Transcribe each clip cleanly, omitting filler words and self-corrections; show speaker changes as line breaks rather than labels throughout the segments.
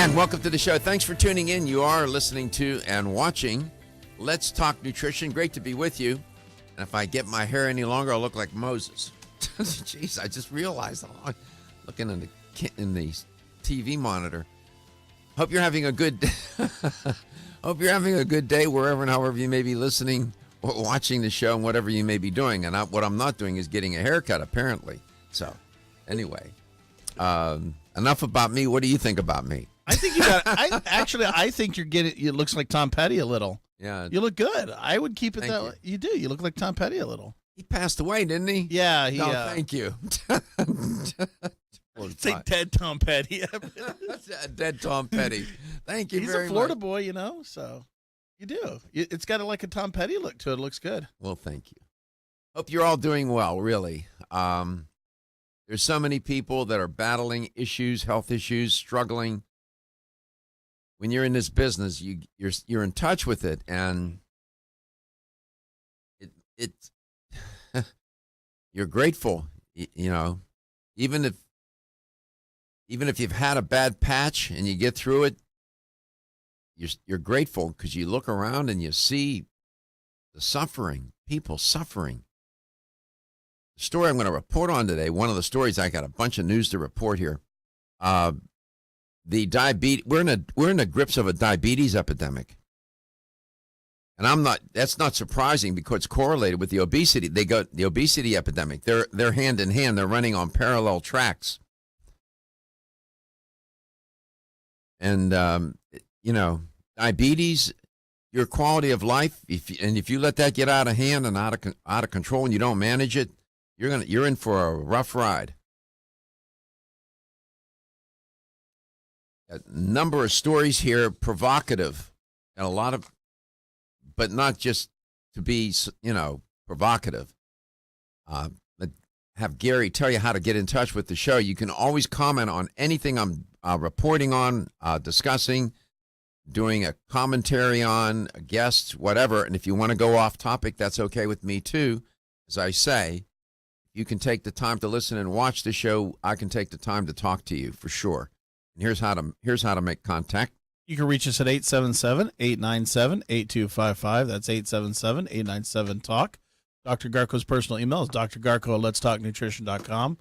And welcome to the show. Thanks for tuning in. You are listening to and watching Let's Talk Nutrition. Great to be with you. And if I get my hair any longer, I'll look like Moses. Jeez, I just realized I'm looking in the TV monitor. Hope you're having a good day wherever and however you may be listening or watching the show and whatever you may be doing. And what I'm not doing is getting a haircut, apparently. So, anyway, enough about me. What do you think about me?
I think you got. I think you're getting. It looks like Tom Petty a little.
Yeah,
you look good. I would keep it
Thank
that
you.
way. You do. You look like Tom Petty a little.
He passed away, didn't he?
Yeah.
Thank you.
Say dead Tom Petty.
Dead Tom Petty. Thank you
He's
very much.
a Florida boy, so you do. It's got like a Tom Petty look to it. It looks good.
Well, thank you. Hope you're all doing well, really. There's so many people that are battling issues, health issues, struggling. When you're in this business, you're in touch with it, and it's you're grateful. You know, even if you've had a bad patch and you get through it, you're grateful because you look around and you see the suffering, people suffering. The story I'm going to report on today, one of the stories, I got a bunch of news to report here. The diabetes, we're in the grips of a diabetes epidemic. And that's not surprising because it's correlated with the obesity. The obesity epidemic. They're hand in hand. They're running on parallel tracks. And diabetes, your quality of life, if you let that get out of hand and out of control and you don't manage it, you're in for a rough ride. A number of stories here, provocative, and a lot of, but not just to be, provocative. Have Gary tell you how to get in touch with the show. You can always comment on anything I'm reporting on, discussing, doing a commentary on, guests, whatever. And if you want to go off topic, that's okay with me too. As I say, you can take the time to listen and watch the show. I can take the time to talk to you for sure. And here's how to make contact.
You can reach us at 877-897-8255. That's 877-897-TALK. Dr. Garko's personal email is drgarko@letstalknutrition.com.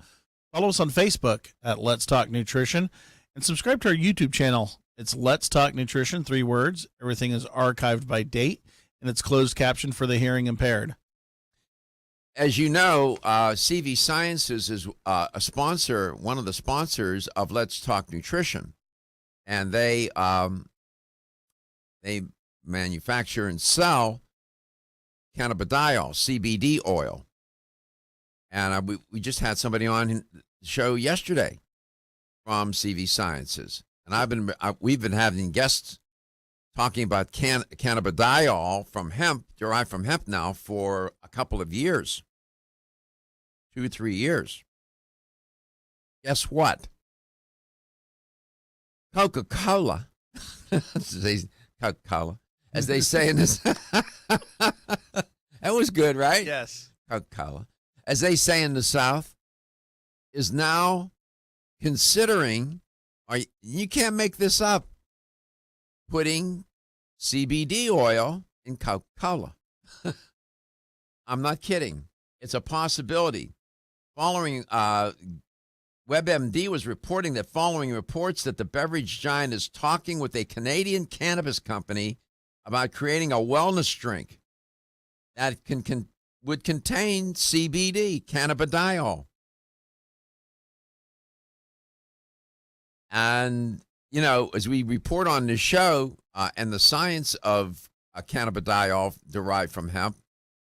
Follow us on Facebook at Let's Talk Nutrition. And subscribe to our YouTube channel. It's Let's Talk Nutrition, 3 words. Everything is archived by date, and it's closed caption for the hearing impaired.
As you know, CV Sciences is a sponsor, one of the sponsors of Let's Talk Nutrition. And they manufacture and sell cannabidiol, CBD oil. And we just had somebody on the show yesterday from CV Sciences. And we've been having guests talking about cannabidiol from hemp, derived from hemp now for a couple of years, 2 or 3 years. Guess what? Coca-Cola, Coca-Cola, as they say in this. That was good, right?
Yes.
Coca-Cola, as they say in the South, is now considering, you can't make this up, putting CBD oil in Coca-Cola. I'm not kidding. It's a possibility. Following, WebMD was reporting that following reports that the beverage giant is talking with a Canadian cannabis company about creating a wellness drink that would contain CBD, cannabidiol. And, as we report on this show and the science of cannabidiol derived from hemp,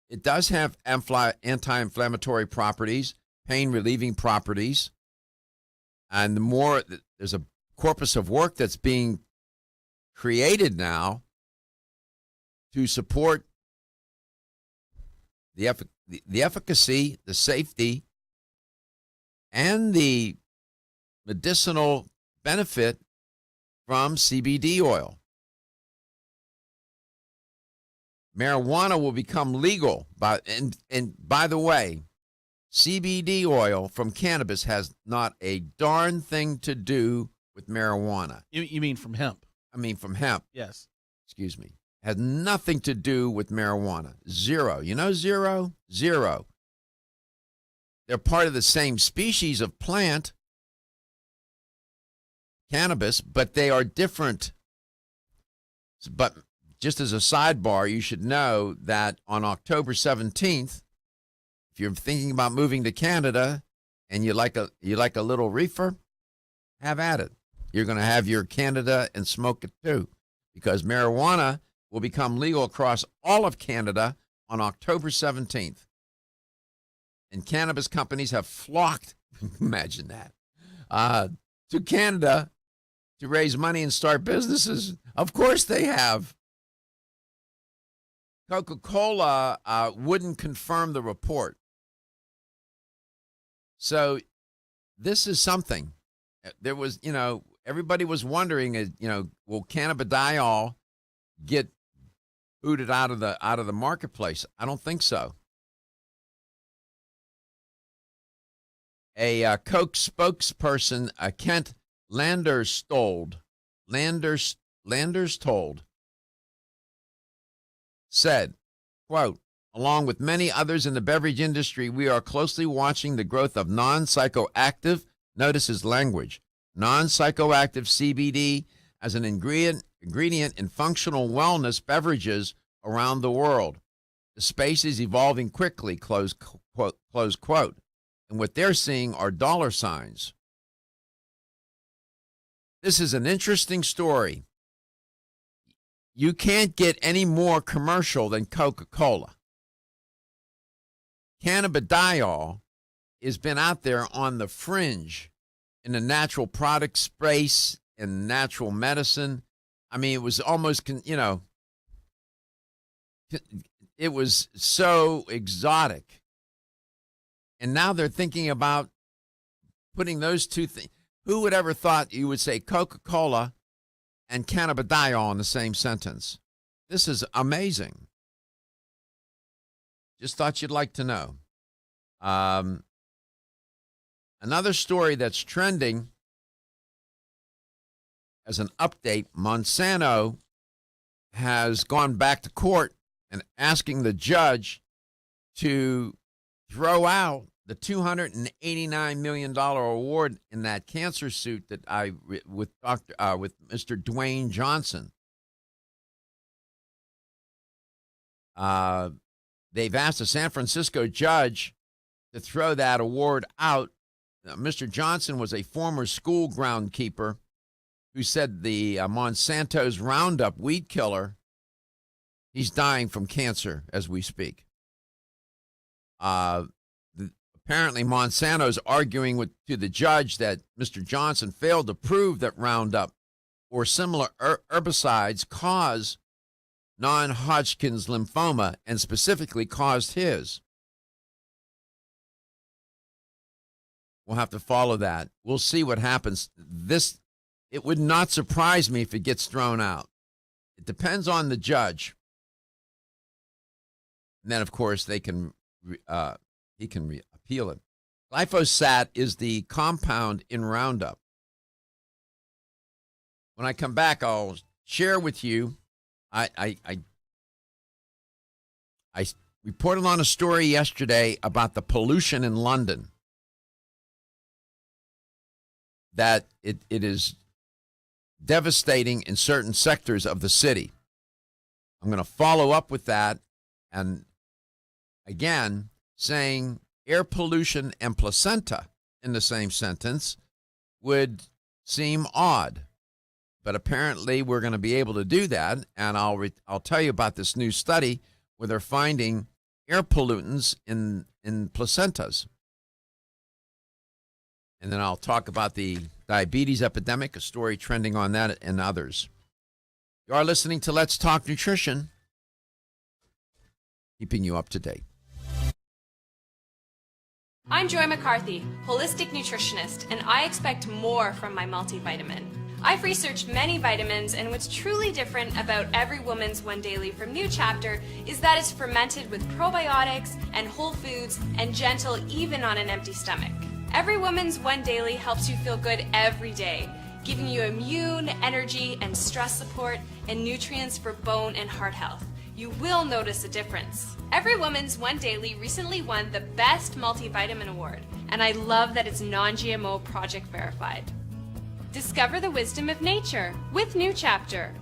it does have anti-inflammatory properties, pain-relieving properties. And there's a corpus of work that's being created now to support the efficacy, the safety, and the medicinal benefit from CBD oil. Marijuana will become legal, and by the way, CBD oil from cannabis has not a darn thing to do with marijuana.
You mean from hemp?
I mean, from hemp.
Yes.
Excuse me. Had nothing to do with marijuana. Zero. You know, zero? Zero. They're part of the same species of plant, cannabis, but they are different. But just as a sidebar, you should know that on October 17th, if you're thinking about moving to Canada and you like a little reefer, have at it. You're going to have your Canada and smoke it too, because marijuana will become legal across all of Canada on October 17th. And cannabis companies have flocked, imagine that, to Canada to raise money and start businesses. Of course they have. Coca-Cola wouldn't confirm the report. So this is something. There was, everybody was wondering, will cannabidiol get booted out of the marketplace? I don't think so. A Coke spokesperson, Kent Landerstold, said, quote, along with many others in the beverage industry, we are closely watching the growth of non-psychoactive, notice his language, non-psychoactive CBD as an ingredient in functional wellness beverages around the world. The space is evolving quickly, close quote. And what they're seeing are dollar signs. This is an interesting story. You can't get any more commercial than Coca-Cola. Cannabidiol has been out there on the fringe in the natural product space and natural medicine. I mean, it was almost, it was so exotic. And now they're thinking about putting those two things. Who would ever thought you would say Coca-Cola and cannabidiol in the same sentence? This is amazing. Just thought you'd like to know. Another story that's trending as an update, Monsanto has gone back to court and asking the judge to throw out the $289 million award in that cancer suit that with Mr. Dwayne Johnson. They've asked a San Francisco judge to throw that award out. Mr. Johnson was a former school groundkeeper who said the Monsanto's Roundup weed killer, he's dying from cancer as we speak. Apparently, Monsanto's arguing to the judge that Mr. Johnson failed to prove that Roundup or similar herbicides cause non-Hodgkin's lymphoma and specifically caused his. We'll have to follow that. We'll see what happens. It would not surprise me if it gets thrown out. It depends on the judge. And then, of course, he can appeal it. Glyphosate is the compound in Roundup. When I come back, I'll share with you. I reported on a story yesterday about the pollution in London. That it is devastating in certain sectors of the city. I'm going to follow up with that, and again, saying air pollution and placenta in the same sentence would seem odd. But apparently we're going to be able to do that, and I'll tell you about this new study where they're finding air pollutants in placentas. And then I'll talk about the diabetes epidemic, a story trending on that and others. You are listening to Let's Talk Nutrition, keeping you up to date.
I'm Joy McCarthy, holistic nutritionist, and I expect more from my multivitamin. I've researched many vitamins, and what's truly different about Every Woman's One Daily from New Chapter is that it's fermented with probiotics and whole foods and gentle even on an empty stomach. Every Woman's One Daily helps you feel good every day. giving you immune, energy, and stress support, and nutrients for bone and heart health. You will notice a difference. Every Woman's One Daily recently won the Best Multivitamin Award, and I love that it's non-GMO project verified. Discover the wisdom of nature with New Chapter.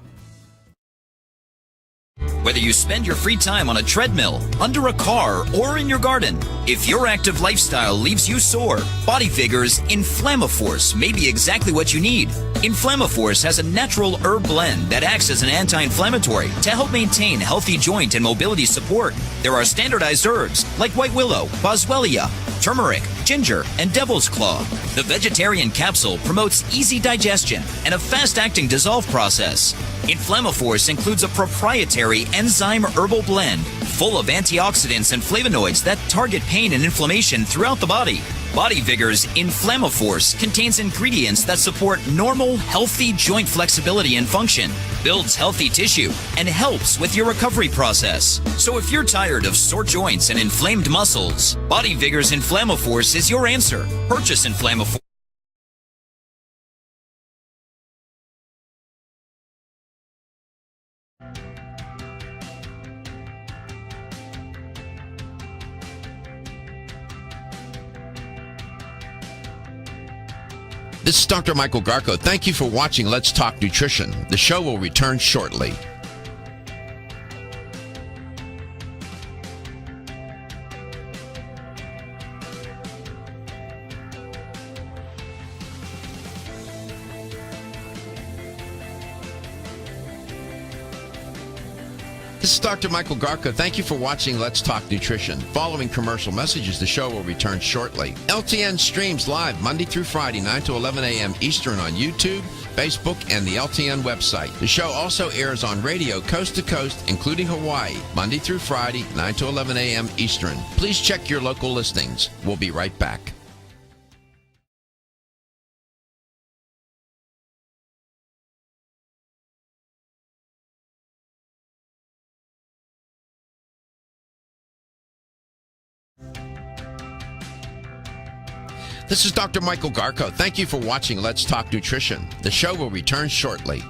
Whether you spend your free time on a treadmill, under a car, or in your garden, if your active lifestyle leaves you sore, Body Vigor's Inflammaforce may be exactly what you need. Inflammaforce has a natural herb blend that acts as an anti-inflammatory to help maintain healthy joint and mobility support. There are standardized herbs like white willow, boswellia, turmeric, ginger, and devil's claw. The vegetarian capsule promotes easy digestion and a fast-acting dissolve process. Inflammaforce includes a proprietary enzyme herbal blend full of antioxidants and flavonoids that target pain and inflammation throughout the body. Body Vigor's Inflammaforce contains ingredients that support normal, healthy joint flexibility and function, builds healthy tissue, and helps with your recovery process. So if you're tired of sore joints and inflamed muscles, Body Vigor's Inflammaforce is your answer. Purchase Inflammaforce.
This is Dr. Michael Garko. Thank you for watching Let's Talk Nutrition. The show will return shortly. This is Dr. Michael Garko. Thank you for watching Let's Talk Nutrition. Following commercial messages, the show will return shortly. LTN streams live Monday through Friday, 9 to 11 a.m. Eastern on YouTube, Facebook, and the LTN website. The show also airs on radio coast to coast, including Hawaii, Monday through Friday, 9 to 11 a.m. Eastern. Please check your local listings. We'll be right back. This is Dr. Michael Garko. Thank you for watching Let's Talk Nutrition. The show will return shortly.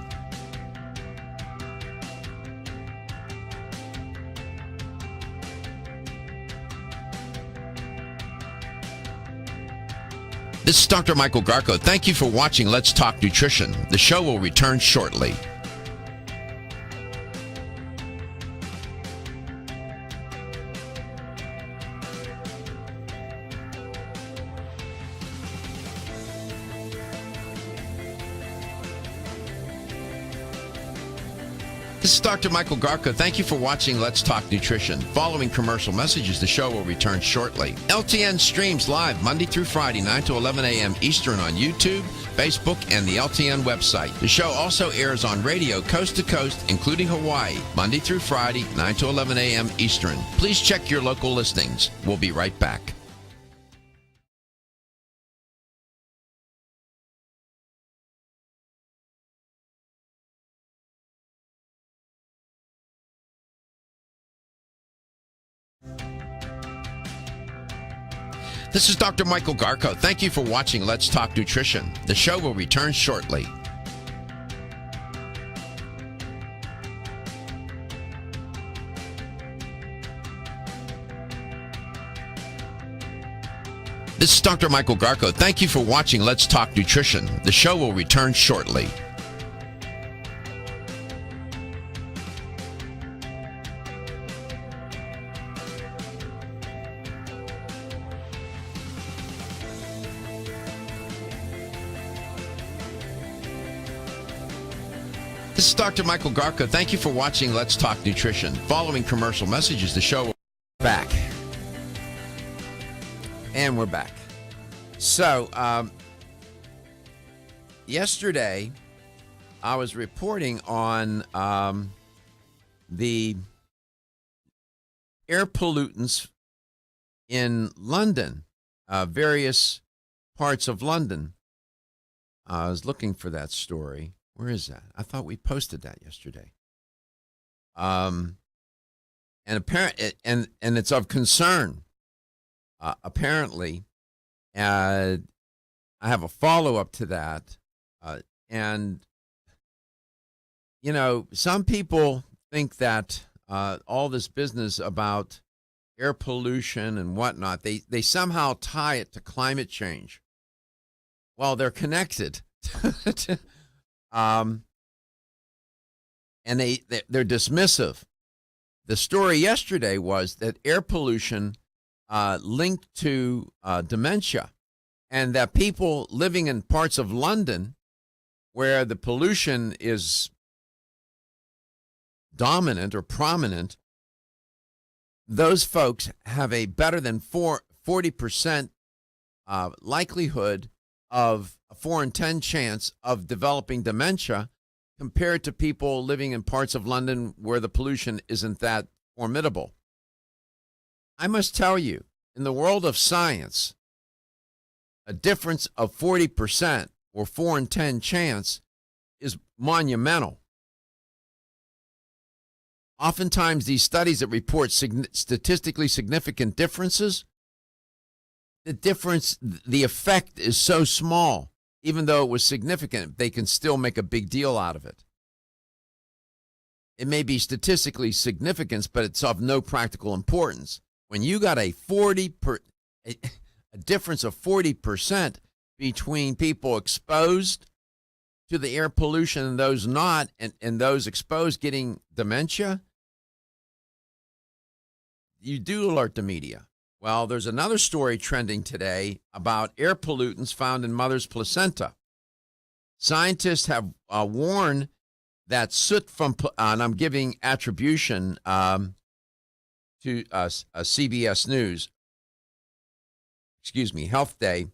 This is Dr. Michael Garko. Thank you for watching Let's Talk Nutrition. The show will return shortly. This is Dr. Michael Garko. Thank you for watching Let's Talk Nutrition. Following commercial messages, the show will return shortly. LTN streams live Monday through Friday, 9 to 11 a.m. Eastern on YouTube, Facebook, and the LTN website. The show also airs on radio coast to coast, including Hawaii, Monday through Friday, 9 to 11 a.m. Eastern. Please check your local listings. We'll be right back. This is Dr. Michael Garko. Thank you for watching Let's Talk Nutrition. The show will return shortly. This is Dr. Michael Garko. Thank you for watching Let's Talk Nutrition. The show will return shortly. This is Dr. Michael Garko. Thank you for watching Let's Talk Nutrition. Following commercial messages, the show will be back. And we're back. So, yesterday, I was reporting on the air pollutants in London, various parts of London. I was looking for that story. Where is that? I thought we posted that yesterday. And it's of concern. Apparently, I have a follow-up to that, And, you know, some people think that all this business about air pollution and whatnot, they somehow tie it to climate change. Well, they're connected. And they're dismissive. The story yesterday was that air pollution linked to dementia, and that people living in parts of London where the pollution is dominant or prominent, those folks have a better than 40% likelihood of a 4 in 10 chance of developing dementia compared to people living in parts of London where the pollution isn't that formidable. I must tell you, in the world of science, a difference of 40% or 4 in 10 chance is monumental. Oftentimes, these studies that report statistically significant differences, the effect is so small, even though it was significant, they can still make a big deal out of it. It may be statistically significant, but it's of no practical importance. When you got a difference of 40% between people exposed to the air pollution and those not, and those exposed getting dementia, you do alert the media. Well, there's another story trending today about air pollutants found in mother's placenta. Scientists have warned that soot from, and I'm giving attribution to CBS News, Health Day.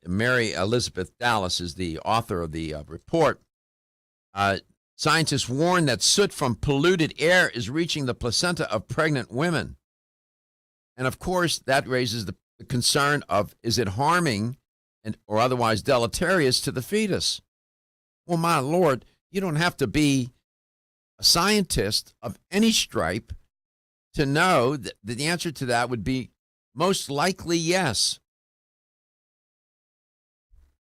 Mary Elizabeth Dallas is the author of the report. Scientists warn that soot from polluted air is reaching the placenta of pregnant women. And of course, that raises the concern of, is it harming or otherwise deleterious to the fetus? Well, my Lord, you don't have to be a scientist of any stripe to know that the answer to that would be most likely yes.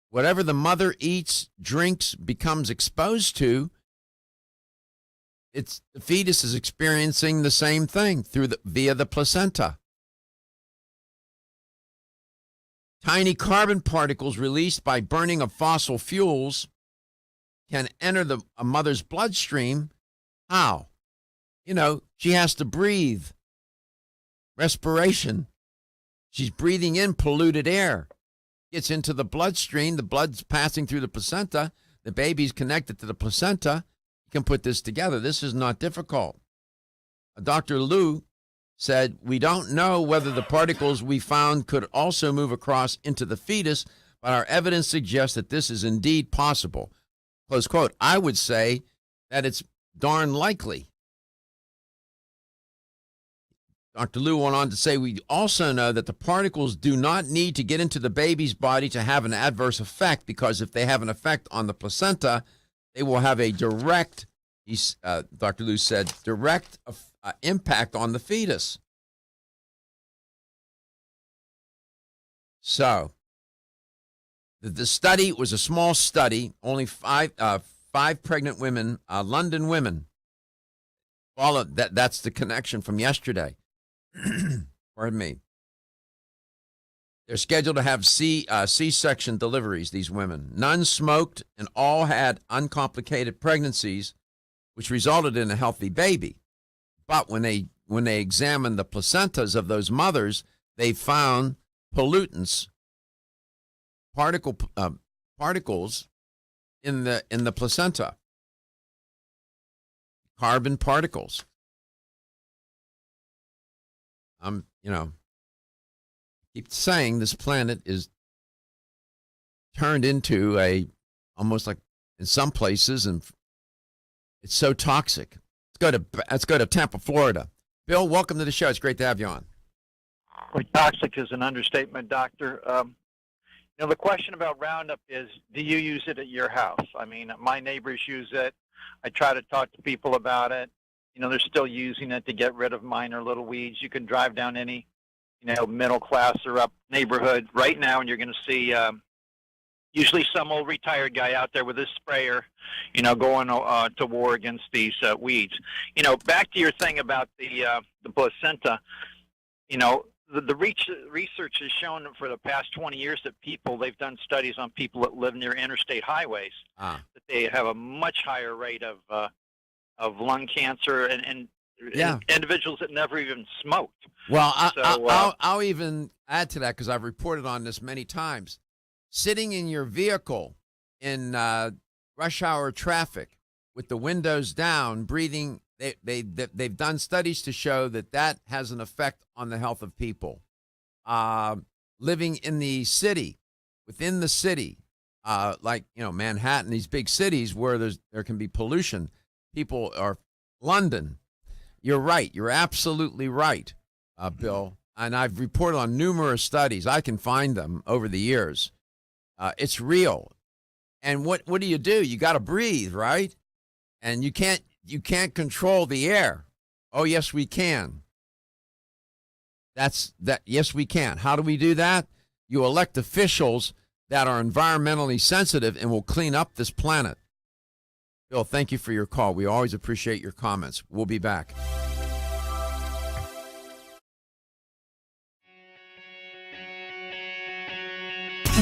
Whatever the mother eats, drinks, becomes exposed to, the fetus is experiencing the same thing via the placenta. Tiny carbon particles released by burning of fossil fuels can enter a mother's bloodstream. How? You know, she has to breathe. Respiration. She's breathing in polluted air. Gets into the bloodstream. The blood's passing through the placenta. The baby's connected to the placenta. You can put this together. This is not difficult. Dr. Liu said, we don't know whether the particles we found could also move across into the fetus, but our evidence suggests that this is indeed possible. Close quote. I would say that it's darn likely. Dr. Liu went on to say, we also know that the particles do not need to get into the baby's body to have an adverse effect, because if they have an effect on the placenta, they will have a direct, Dr. Liu said, direct impact on the fetus. So, the study was a small study, only five pregnant women, London women. That's the connection from yesterday. Pardon me. They're scheduled to have C-section deliveries, these women. None smoked, and all had uncomplicated pregnancies, which resulted in a healthy baby. But when they examined the placentas of those mothers, they found pollutants, particles in the placenta, carbon particles. Keep saying this planet is turned into almost like in some places, and it's so Toxic. Let's go to Tampa, Florida. Bill, welcome to the show. It's great to have you on.
Well, toxic is an understatement, Doctor. The question about Roundup is, do you use it at your house? I mean, my neighbors use it. I try to talk to people about it. They're still using it to get rid of minor little weeds. You can drive down any, middle class or up neighborhood right now, and you're going to see usually some old retired guy out there with his sprayer, going to war against these weeds. Back to your thing about the placenta. The research has shown for the past 20 years that they've done studies on people that live near interstate highways,
Ah,
that they have a much higher rate of lung cancer and
yeah.
individuals that never even smoked.
Well,
So,
I'll even add to that because I've reported on this many times. Sitting in your vehicle in rush hour traffic with the windows down, breathing, they've done studies to show that has an effect on the health of people. Living in the city, within the city, like Manhattan, these big cities where there can be pollution. People are London. You're right. You're absolutely right, Bill. And I've reported on numerous studies. I can find them over the years. It's real. And what do? You got to breathe, right? And you can't control the air. Oh, yes, we can. Yes, we can. How do we do that? You elect officials that are environmentally sensitive and will clean up this planet. Bill, thank you for your call. We always appreciate your comments. We'll be back.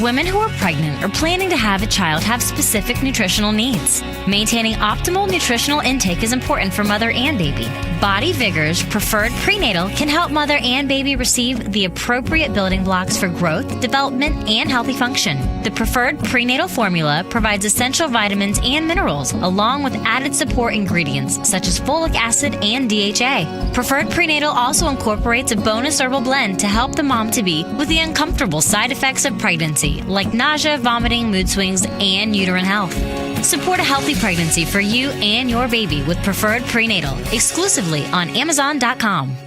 Women who are pregnant or planning to have a child have specific nutritional needs. Maintaining optimal nutritional intake is important for mother and baby. Body Vigor's Preferred Prenatal can help mother and baby receive the appropriate building blocks for growth, development, and healthy function. The Preferred Prenatal formula provides essential vitamins and minerals, along with added support ingredients such as folic acid and DHA. Preferred Prenatal also incorporates a bonus herbal blend to help the mom-to-be with the uncomfortable side effects of pregnancy, like nausea, vomiting, mood swings, and uterine health. Support a healthy pregnancy for you and your baby with Preferred Prenatal, exclusively on Amazon.com.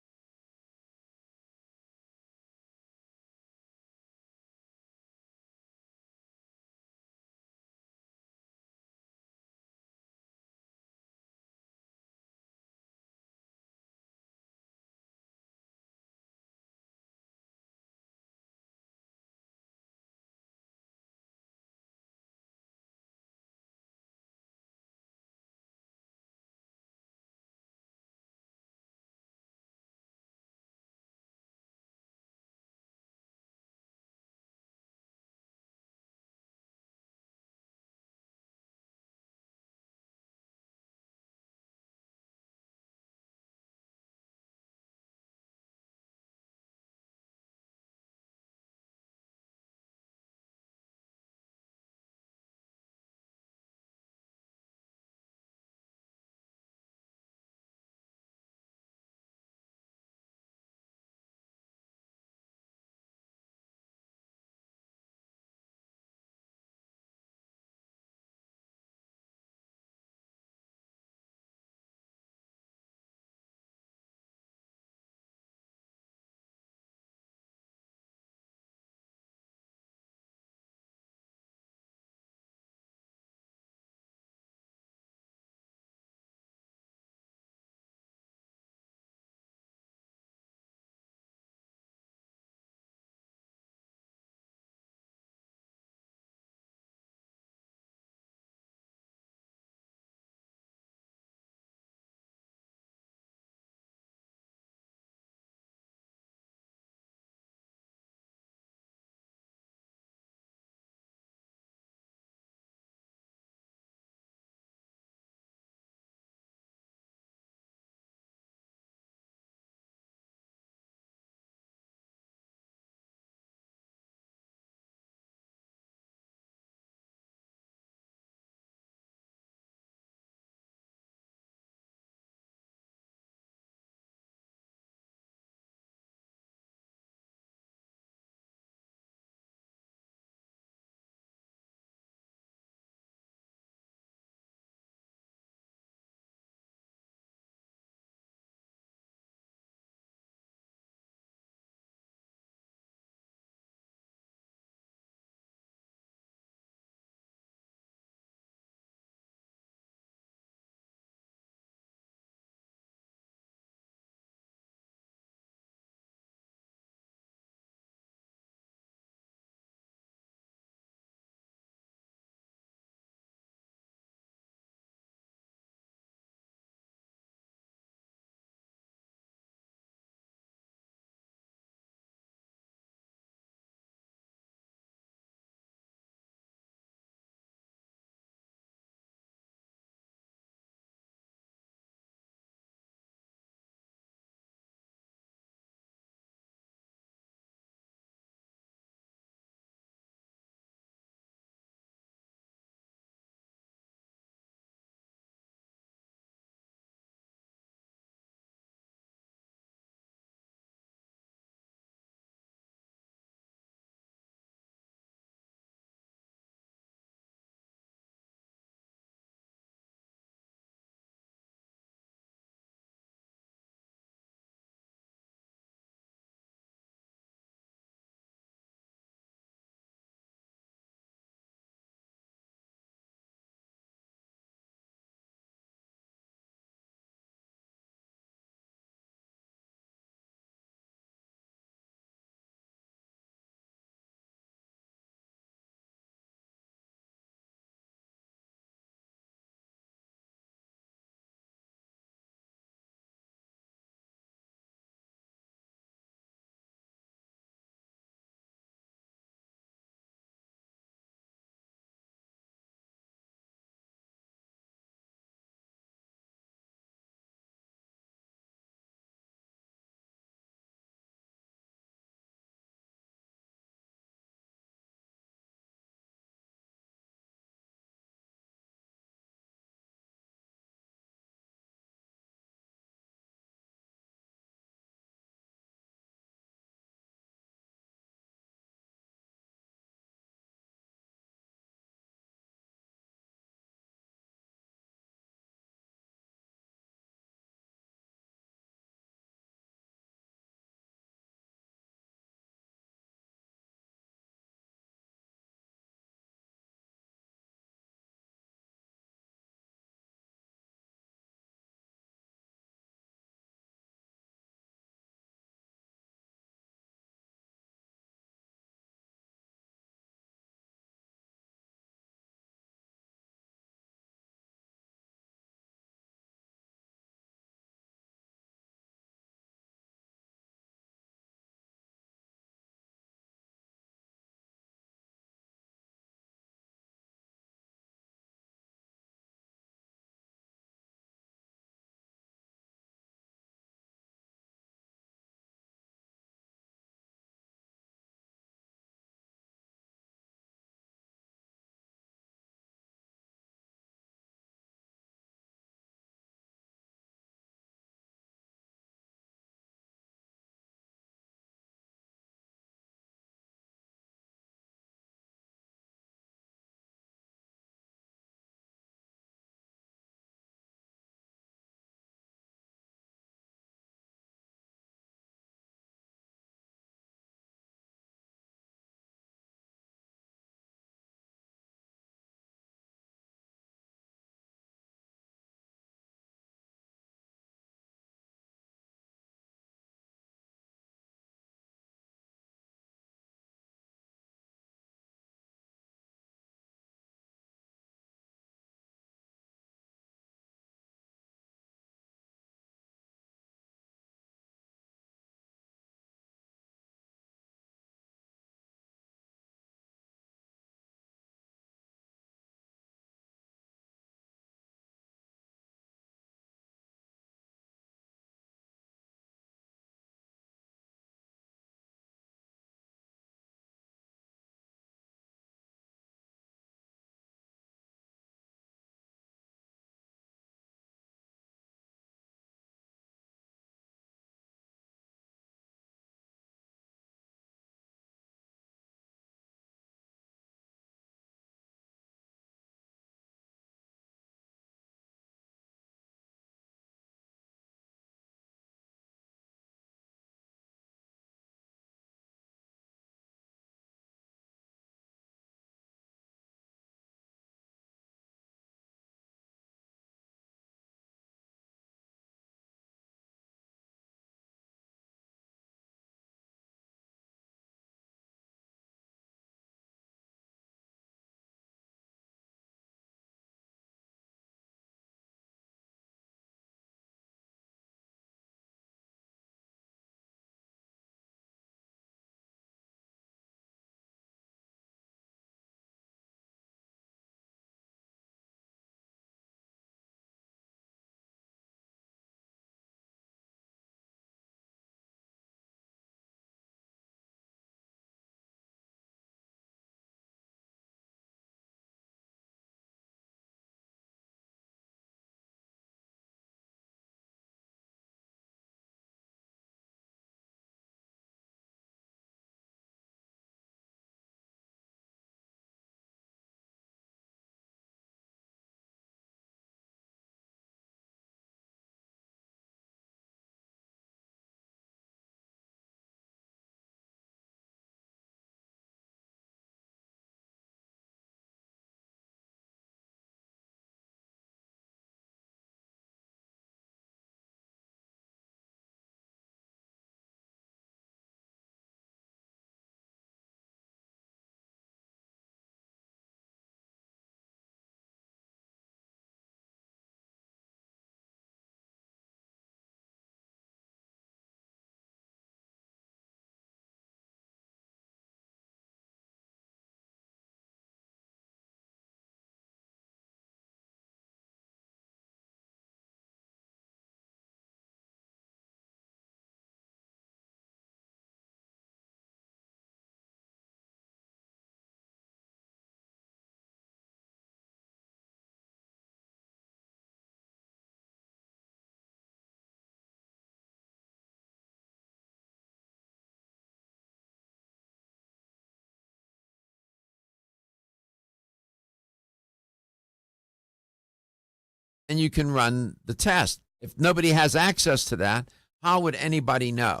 and you can run the test. If nobody has access to that, how would anybody know?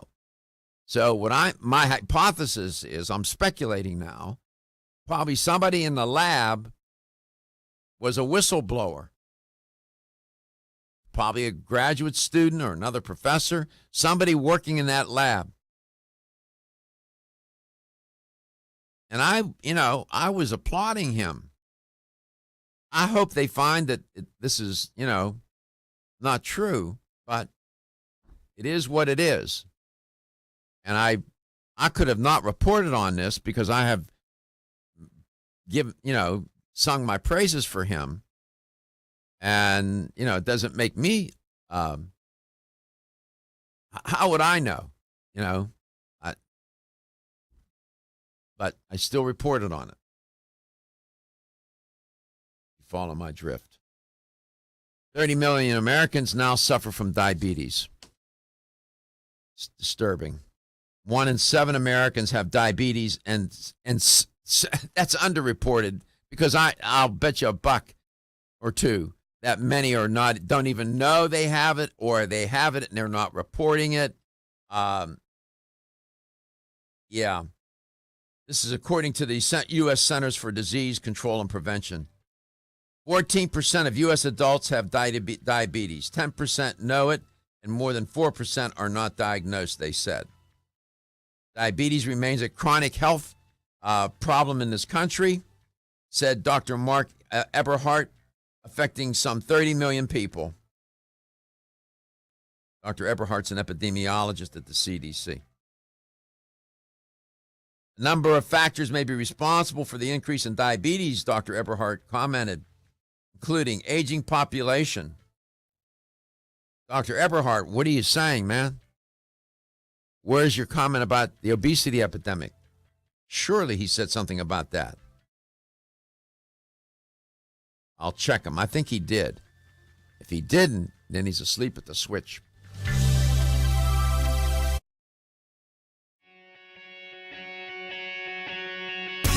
So my hypothesis is, I'm speculating now, probably somebody in the lab was a whistleblower. Probably a graduate student or another professor, somebody working in that lab. And I was applauding him. I hope they find that this is, not true, but it is what it is. And I could have not reported on this because I have sung my praises for him. And, it doesn't make me, how would I know, but I still reported on it. You follow my drift. 30 million Americans now suffer from diabetes. It's disturbing. 1 in 7 Americans have diabetes, and that's underreported because I'll bet you $1 or $2 that many don't even know they have it, or they have it and they're not reporting it. Yeah. This is according to the U.S. Centers for Disease Control and Prevention. 14% of U.S. adults have diabetes. 10% know it, and more than 4% are not diagnosed, they said. Diabetes remains a chronic health problem in this country, said Dr. Mark Eberhardt, affecting some 30 million people. Dr. Eberhardt's an epidemiologist at the CDC. A number of factors may be responsible for the increase in diabetes, Dr. Eberhardt commented, including aging population. Dr. Eberhardt, what are you saying, man? Where's your comment about the obesity epidemic? Surely he said something about that. I'll check him. I think he did. If he didn't, then he's asleep at the switch.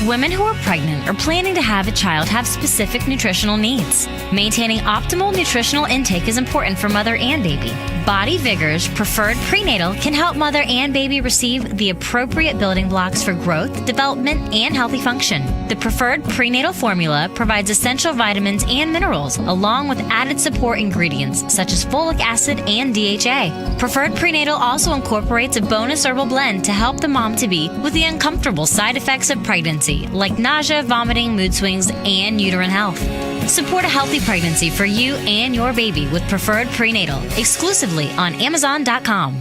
Women who are pregnant or planning to have a child have specific nutritional needs. Maintaining optimal nutritional intake is important for mother and baby. Body Vigor's Preferred Prenatal can help mother and baby receive the appropriate building blocks for growth, development, and healthy function. The Preferred Prenatal formula provides essential vitamins and minerals, along with added support ingredients such as folic acid and DHA. Preferred Prenatal also incorporates a bonus herbal blend to help the mom-to-be with the uncomfortable side effects of pregnancy, like nausea, vomiting, mood swings, and uterine health. Support a healthy pregnancy for you and your baby with Preferred Prenatal, exclusively on Amazon.com.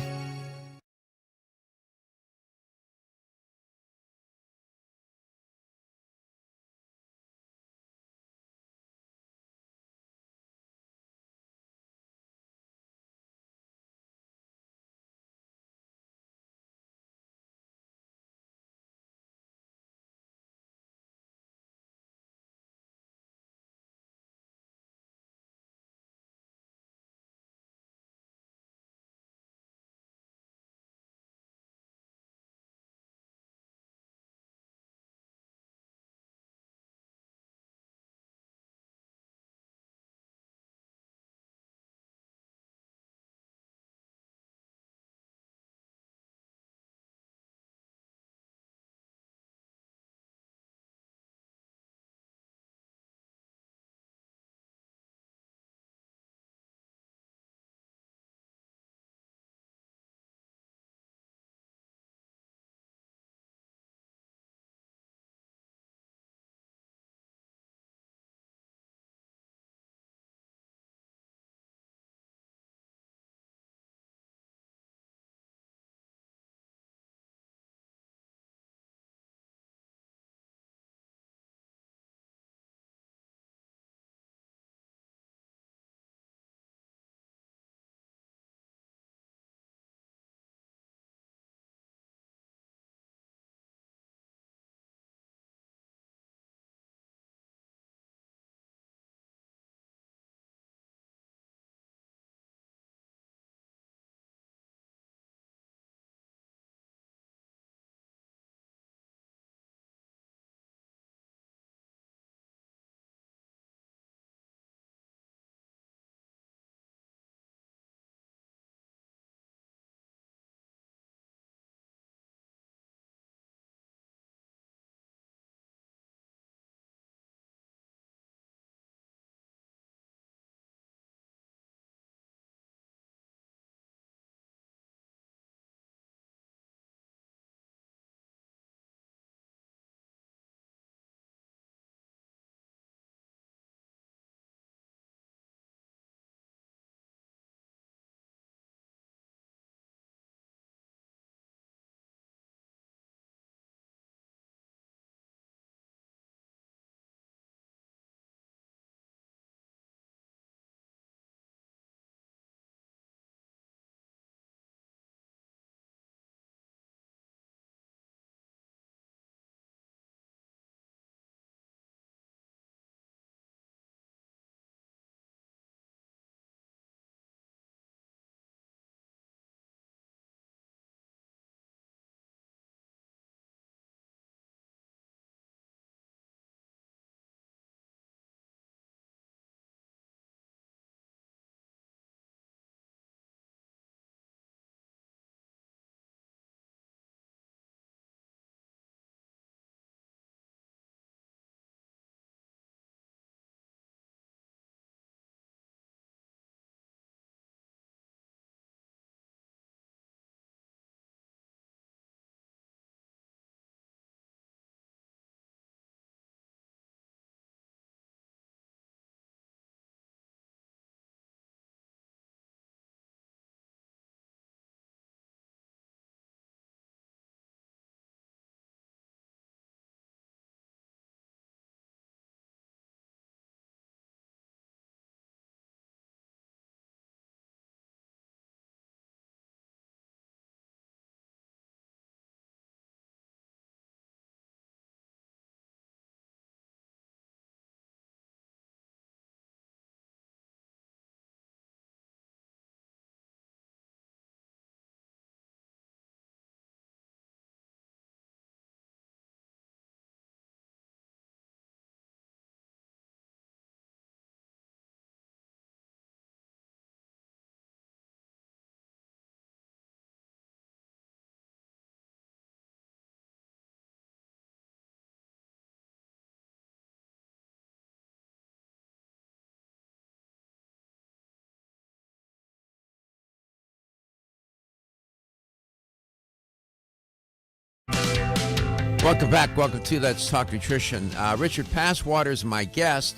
Welcome back. Welcome to Let's Talk Nutrition. Richard Passwater is my guest.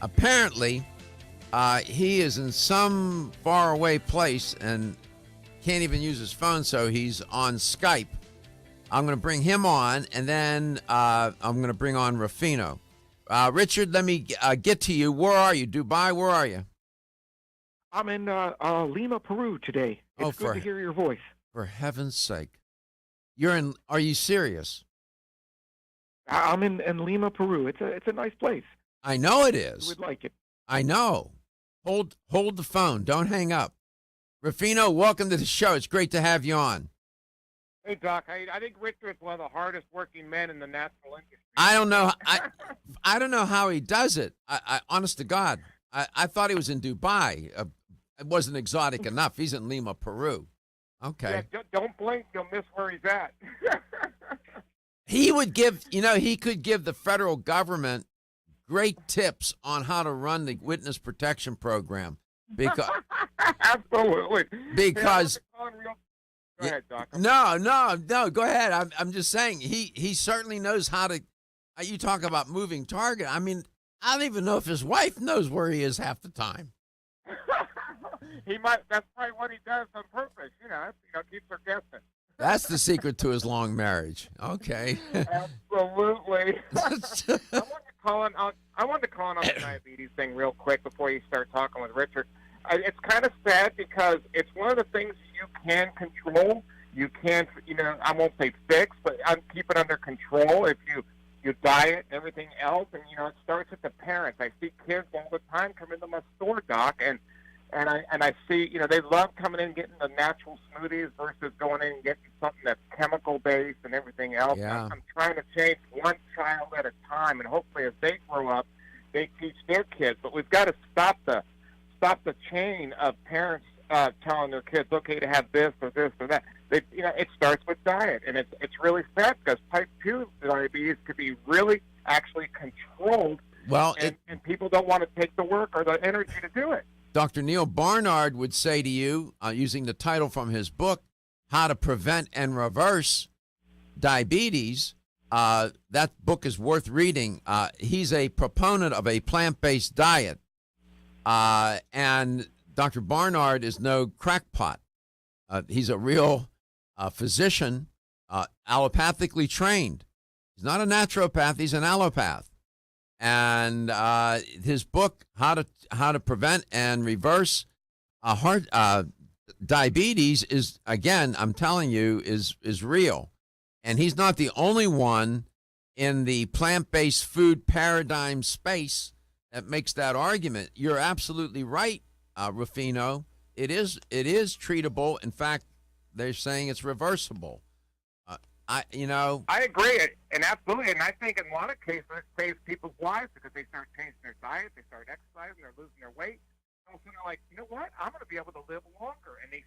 Apparently, he is in some faraway place and can't even use his phone, so he's on Skype. I'm going to bring him on, and then I'm going to bring on Rufino. Richard, let me get to you. Where are you? Dubai, where are you?
I'm in Lima, Peru today. It's good to hear your voice.
For heaven's sake. Are you serious?
I'm in Lima, Peru. It's a nice place.
I know it is.
You would like it.
I know. Hold the phone. Don't hang up. Rufino, welcome to the show. It's great to have you on.
Hey, Doc. I think Richard's one of the hardest working men in the natural industry.
I don't know. I don't know how he does it. I honest to God, I thought he was in Dubai. It wasn't exotic enough. He's in Lima, Peru. Okay.
Yeah, don't blink. You'll miss where he's at.
He would give, he could give the federal government great tips on how to run the witness protection program. Because
Absolutely.
Because
Go ahead, Doc.
no, go ahead. I'm just saying he certainly knows how to. You talk about moving target. I mean, I don't even know if his wife knows where he is half the time.
He might. That's probably what he does on purpose. Keeps her guessing.
That's the secret to his long marriage. Okay.
Absolutely. I wanted to call in on the diabetes thing real quick before you start talking with Richard. It's kind of sad because it's one of the things you can control. You can't, I won't say fix, but keep it under control if you diet and everything else. And, it starts with the parents. I see kids all the time come into my store, Doc, and I see, they love coming in and getting the natural smoothies versus going in and getting something that's chemical-based and everything else.
Yeah.
I'm trying to change one child at a time, and hopefully as they grow up, they teach their kids. But we've got to stop the chain of parents telling their kids, okay, to have this or this or that. It starts with diet, and it's really sad because type 2 diabetes could be really actually controlled,
Well,
and people don't want to take the work or the energy to do it.
Dr. Neil Barnard would say to you, using the title from his book, How to Prevent and Reverse Diabetes, that book is worth reading. He's a proponent of a plant-based diet. And Dr. Barnard is no crackpot. He's a real physician, allopathically trained. He's not a naturopath, he's an allopath. And his book, How to Prevent and Reverse Heart Diabetes, is, again, I'm telling you, is real. And he's not the only one in the plant-based food paradigm space that makes that argument. You're absolutely right, Rufino. It is treatable. In fact, they're saying it's reversible. I
agree, and absolutely, and I think in a lot of cases it saves people's lives because they start changing their diet, they start exercising, they're losing their weight. And also they're like, you know what? I'm going to be able to live longer, and they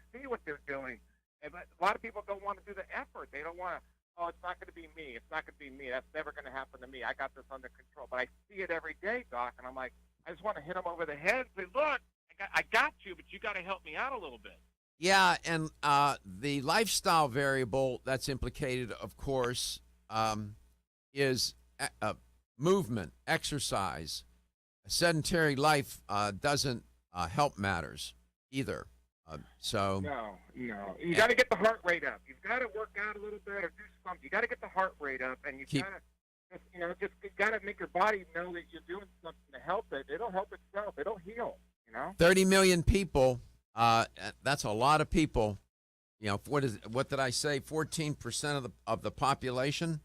see what they're doing. But a lot of people don't want to do the effort. They don't want to. Oh, it's not going to be me. It's not going to be me. That's never going to happen to me. I got this under control. But I see it every day, Doc, and I'm like, I just want to hit them over the head and say, look, I got you, but you got to help me out a little bit.
Yeah, and the lifestyle variable that's implicated, of course, is movement, exercise. A sedentary life doesn't help matters either.
No. You got to get the heart rate up. You've got to work out a little bit or do something. You got to get the heart rate up, and you got to make your body know that you're doing something to help it. It'll help itself. It'll heal.
30 million people. That's a lot of people. What did I say? 14% of the population.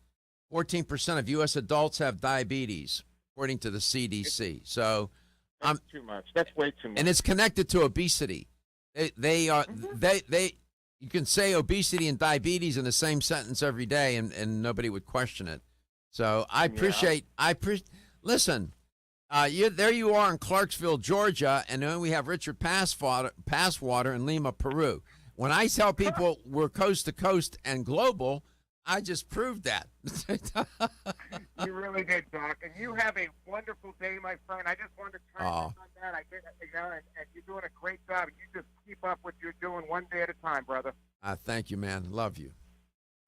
14% of U.S. adults have diabetes, according to the CDC. So,
that's too much. That's way too much.
And it's connected to obesity. They are they. You can say obesity and diabetes in the same sentence every day, and nobody would question it. So I appreciate. Listen. There you are in Clarksville, Georgia, and then we have Richard Passwater in Lima, Peru. When I tell people we're coast to coast and global, I just proved that.
You really did, Doc. And you have a wonderful day, my friend. I just wanted to try on that. I did, and you're doing a great job. You just keep up what you're doing one day at a time, brother.
Thank you, man. Love you.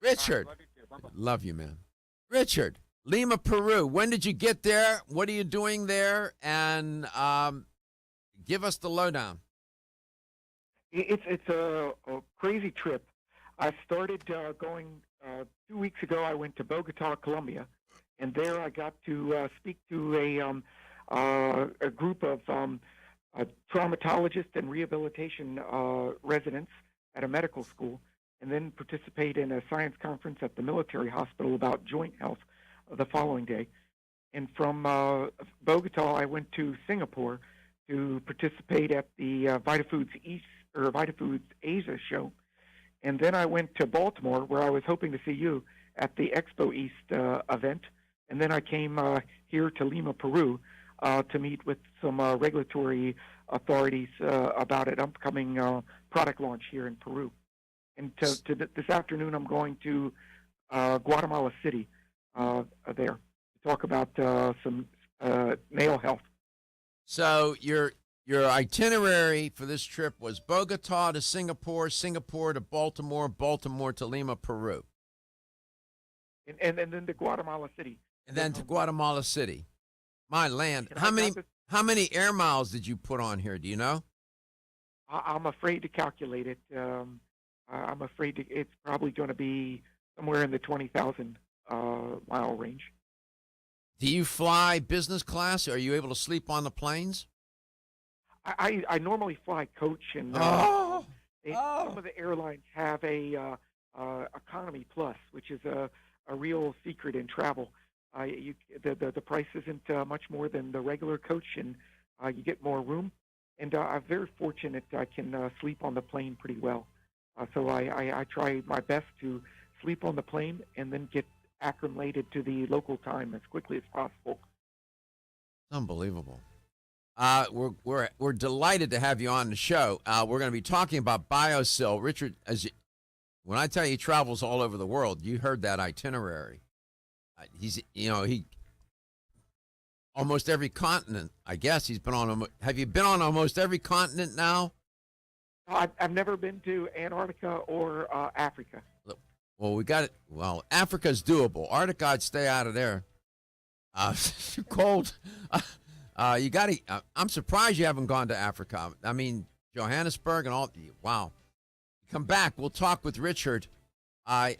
Richard.
Right, love you too. Bye-bye.
Love you, man. Richard, Lima, Peru. When did you get there? What are you doing there? And give us the lowdown.
It's a crazy trip. I started going 2 weeks ago. I went to Bogota, Colombia, and there I got to speak to a group of traumatologists and rehabilitation residents at a medical school, and then participate in a science conference at the military hospital about joint health the following day. And from Bogota, I went to Singapore to participate at the VitaFoods Asia show. And then I went to Baltimore, where I was hoping to see you at the Expo East event. And then I came here to Lima, Peru, to meet with some regulatory authorities about an upcoming product launch here in Peru. And this afternoon, I'm going to Guatemala City there to talk about some male health.
So your itinerary for this trip was Bogota to Singapore, Singapore to Baltimore, Baltimore to Lima, Peru.
And then to Guatemala City.
And then to Guatemala City. My land. How many air miles did you put on here? Do you know?
I'm afraid to calculate it. I'm afraid it's probably going to be somewhere in the 20,000 mile range.
Do you fly business class? Are you able to sleep on the planes?
I normally fly coach, and some of the airlines have a economy plus, which is a real secret in travel. The price isn't much more than the regular coach, and you get more room. And I'm very fortunate I can sleep on the plane pretty well. So I try my best to sleep on the plane and then get acclimated to the local time as quickly as possible.
Unbelievable. We're delighted to have you on the show. We're going to be talking about Biosil. Richard, when I tell you he travels all over the world, you heard that itinerary. He almost every continent. I guess he's been on. Have you been on almost every continent now?
I've never been to Antarctica or Africa.
Well, we got it. Well, Africa's doable. Arctica, I'd stay out of there. Cold. You got to. I'm surprised you haven't gone to Africa. I mean, Johannesburg and all. Wow. Come back. We'll talk with Richard. I'll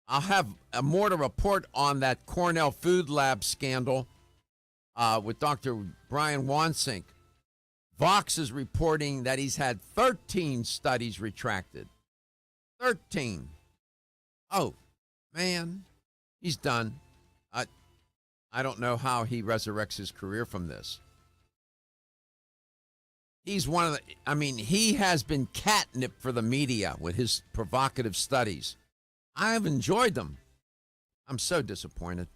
have more to report on that Cornell Food Lab scandal with Dr. Brian Wansink. Vox is reporting that he's had 13 studies retracted. 13. Oh, man, he's done. I don't know how he resurrects his career from this. He's one of the, he has been catnip for the media with his provocative studies. I've enjoyed them. I'm so disappointed.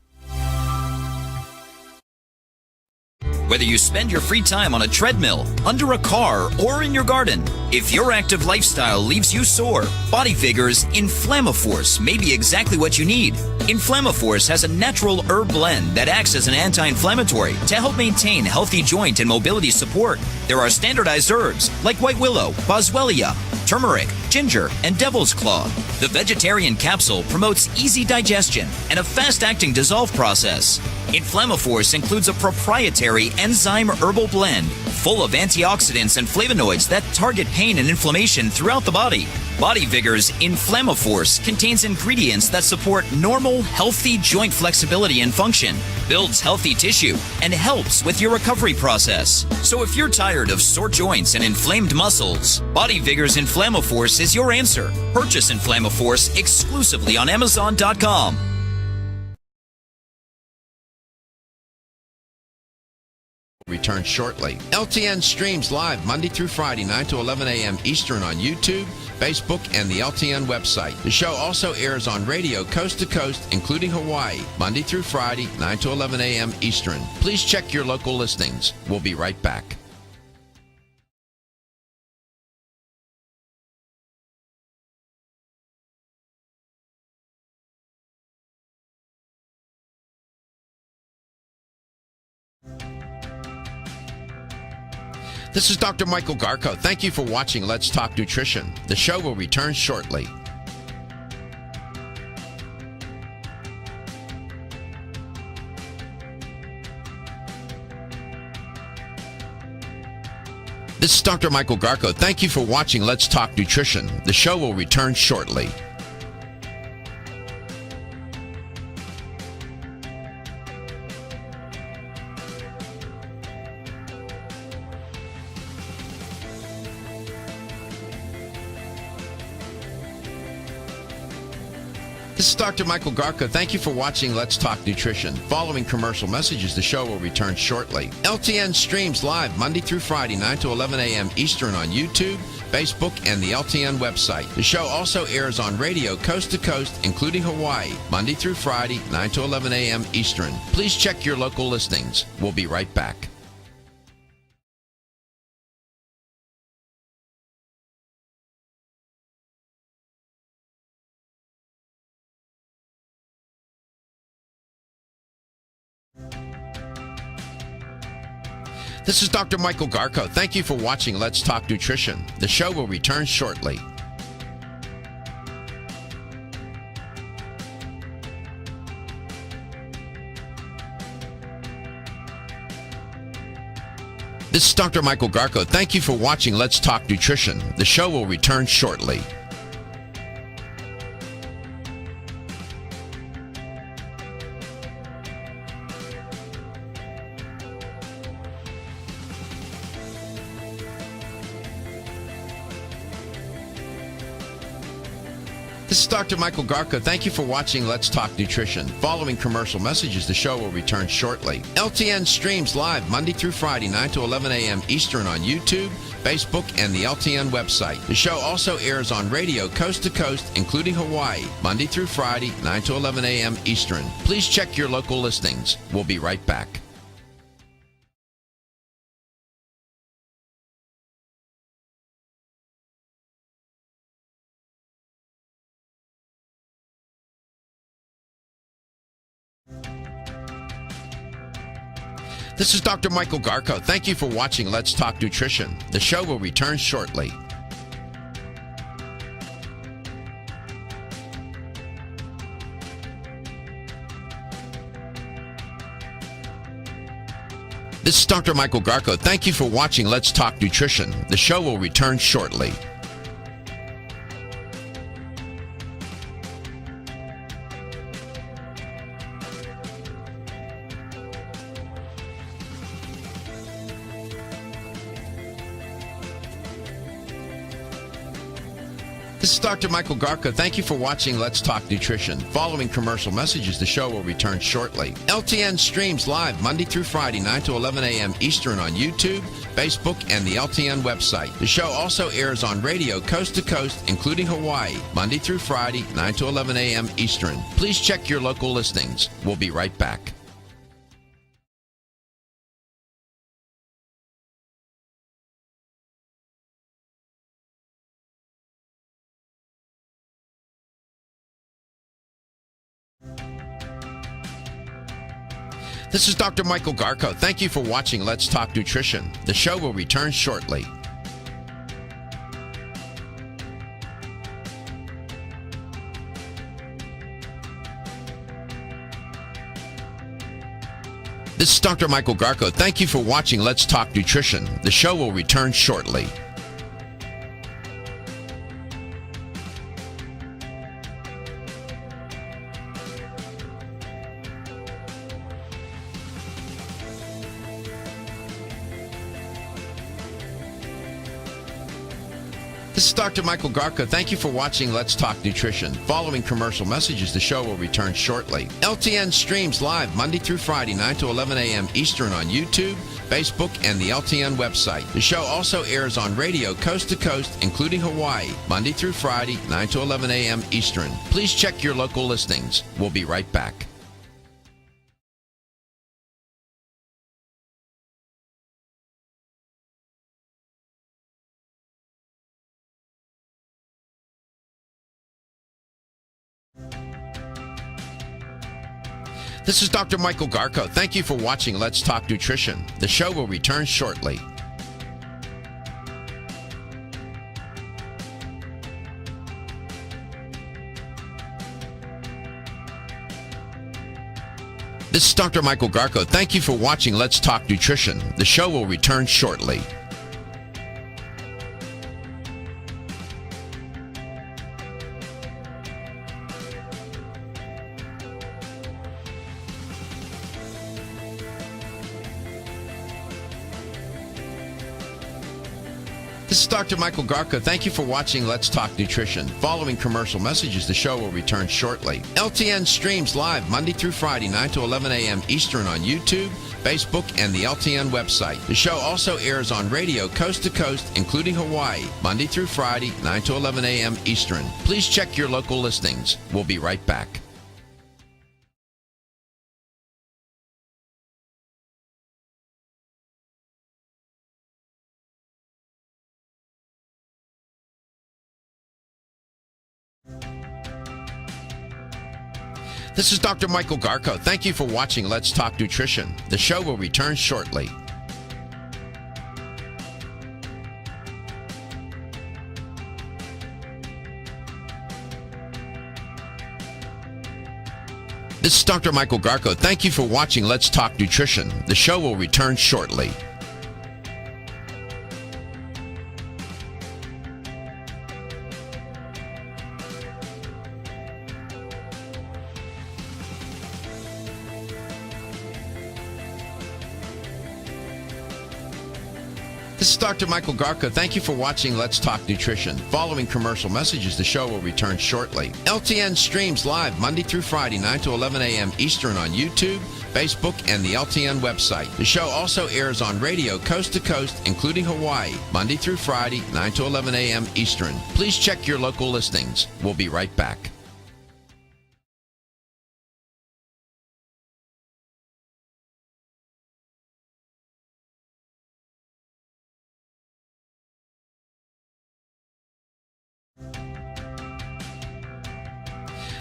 Whether you spend your free time on a treadmill, under a car, or in your garden, if your active lifestyle leaves you sore, Body Vigor's Inflammaforce may be exactly what you need. Inflammaforce has a natural herb blend that acts as an anti-inflammatory to help maintain healthy joint and mobility support. There are standardized herbs like white willow, boswellia, turmeric, ginger, and devil's claw. The vegetarian capsule promotes easy digestion and a fast-acting dissolve process. Inflammaforce includes a proprietary enzyme herbal blend full of antioxidants and flavonoids that target pain and inflammation throughout the body. Body Vigor's Inflammaforce contains ingredients that support normal, healthy joint flexibility and function, builds healthy tissue, and helps with your recovery process. So if you're tired of sore joints and inflamed muscles, Body Vigor's Inflammaforce is your answer. Purchase Inflammaforce exclusively on Amazon.com.
Return shortly. LTN streams live Monday through Friday, 9 to 11 a.m. Eastern on YouTube, Facebook, and the LTN website. The show also airs on radio coast to coast, including Hawaii, Monday through Friday, 9 to 11 a.m. Eastern. Please check your local listings. We'll be right back. This is Dr. Michael Garko. Thank you for watching Let's Talk Nutrition. The show will return shortly. This is Dr. Michael Garko. Thank you for watching Let's Talk Nutrition. The show will return shortly. This is Dr. Michael Garko. Thank you for watching Let's Talk Nutrition. Following commercial messages, the show will return shortly. LTN streams live Monday through Friday, 9 to 11 a.m. Eastern on YouTube, Facebook, and the LTN website. The show also airs on radio coast to coast, including Hawaii, Monday through Friday, 9 to 11 a.m. Eastern. Please check your local listings. We'll be right back. This is Dr. Michael Garko. Thank you for watching Let's Talk Nutrition. The show will return shortly. This is Dr. Michael Garko. Thank you for watching Let's Talk Nutrition. The show will return shortly. This is Dr. Michael Garko. Thank you for watching Let's Talk Nutrition. Following commercial messages, the show will return shortly. LTN streams live Monday through Friday, 9 to 11 a.m. Eastern on YouTube, Facebook, and the LTN website. The show also airs on radio coast to coast, including Hawaii, Monday through Friday, 9 to 11 a.m. Eastern. Please check your local listings. We'll be right back. This is Dr. Michael Garko. Thank you for watching Let's Talk Nutrition. The show will return shortly. This is Dr. Michael Garko. Thank you for watching Let's Talk Nutrition. The show will return shortly. This is Dr. Michael Garko. Thank you for watching Let's Talk Nutrition. Following commercial messages, the show will return shortly. LTN streams live Monday through Friday, 9 to 11 a.m. Eastern on YouTube, Facebook, and the LTN website. The show also airs on radio coast to coast, including Hawaii, Monday through Friday, 9 to 11 a.m. Eastern. Please check your local listings. We'll be right back. This is Dr. Michael Garko. Thank you for watching Let's Talk Nutrition. The show will return shortly. This is Dr. Michael Garko. Thank you for watching Let's Talk Nutrition. The show will return shortly. This is Dr. Michael Garko. Thank you for watching Let's Talk Nutrition. Following commercial messages, the show will return shortly. LTN streams live Monday through Friday, 9 to 11 a.m. Eastern on YouTube, Facebook, and the LTN website. The show also airs on radio coast to coast, including Hawaii, Monday through Friday, 9 to 11 a.m. Eastern. Please check your local listings. We'll be right back. This is Dr. Michael Garko. Thank you for watching Let's Talk Nutrition. The show will return shortly. This is Dr. Michael Garko. Thank you for watching Let's Talk Nutrition. The show will return shortly. This is Dr. Michael Garko. Thank you for watching Let's Talk Nutrition. Following commercial messages, the show will return shortly. LTN streams live Monday through Friday, 9 to 11 a.m. Eastern on YouTube, Facebook, and the LTN website. The show also airs on radio coast to coast, including Hawaii, Monday through Friday, 9 to 11 a.m. Eastern. Please check your local listings. We'll be right back. This is Dr. Michael Garko. Thank you for watching Let's Talk Nutrition. The show will return shortly. This is Dr. Michael Garko. Thank you for watching Let's Talk Nutrition. The show will return shortly. This is Dr. Michael Garko. Thank you for watching Let's Talk Nutrition. Following commercial messages, the show will return shortly. LTN streams live Monday through Friday, 9 to 11 a.m. Eastern on YouTube, Facebook, and the LTN website. The show also airs on radio coast to coast, including Hawaii, Monday through Friday, 9 to 11 a.m. Eastern. Please check your local listings. We'll be right back.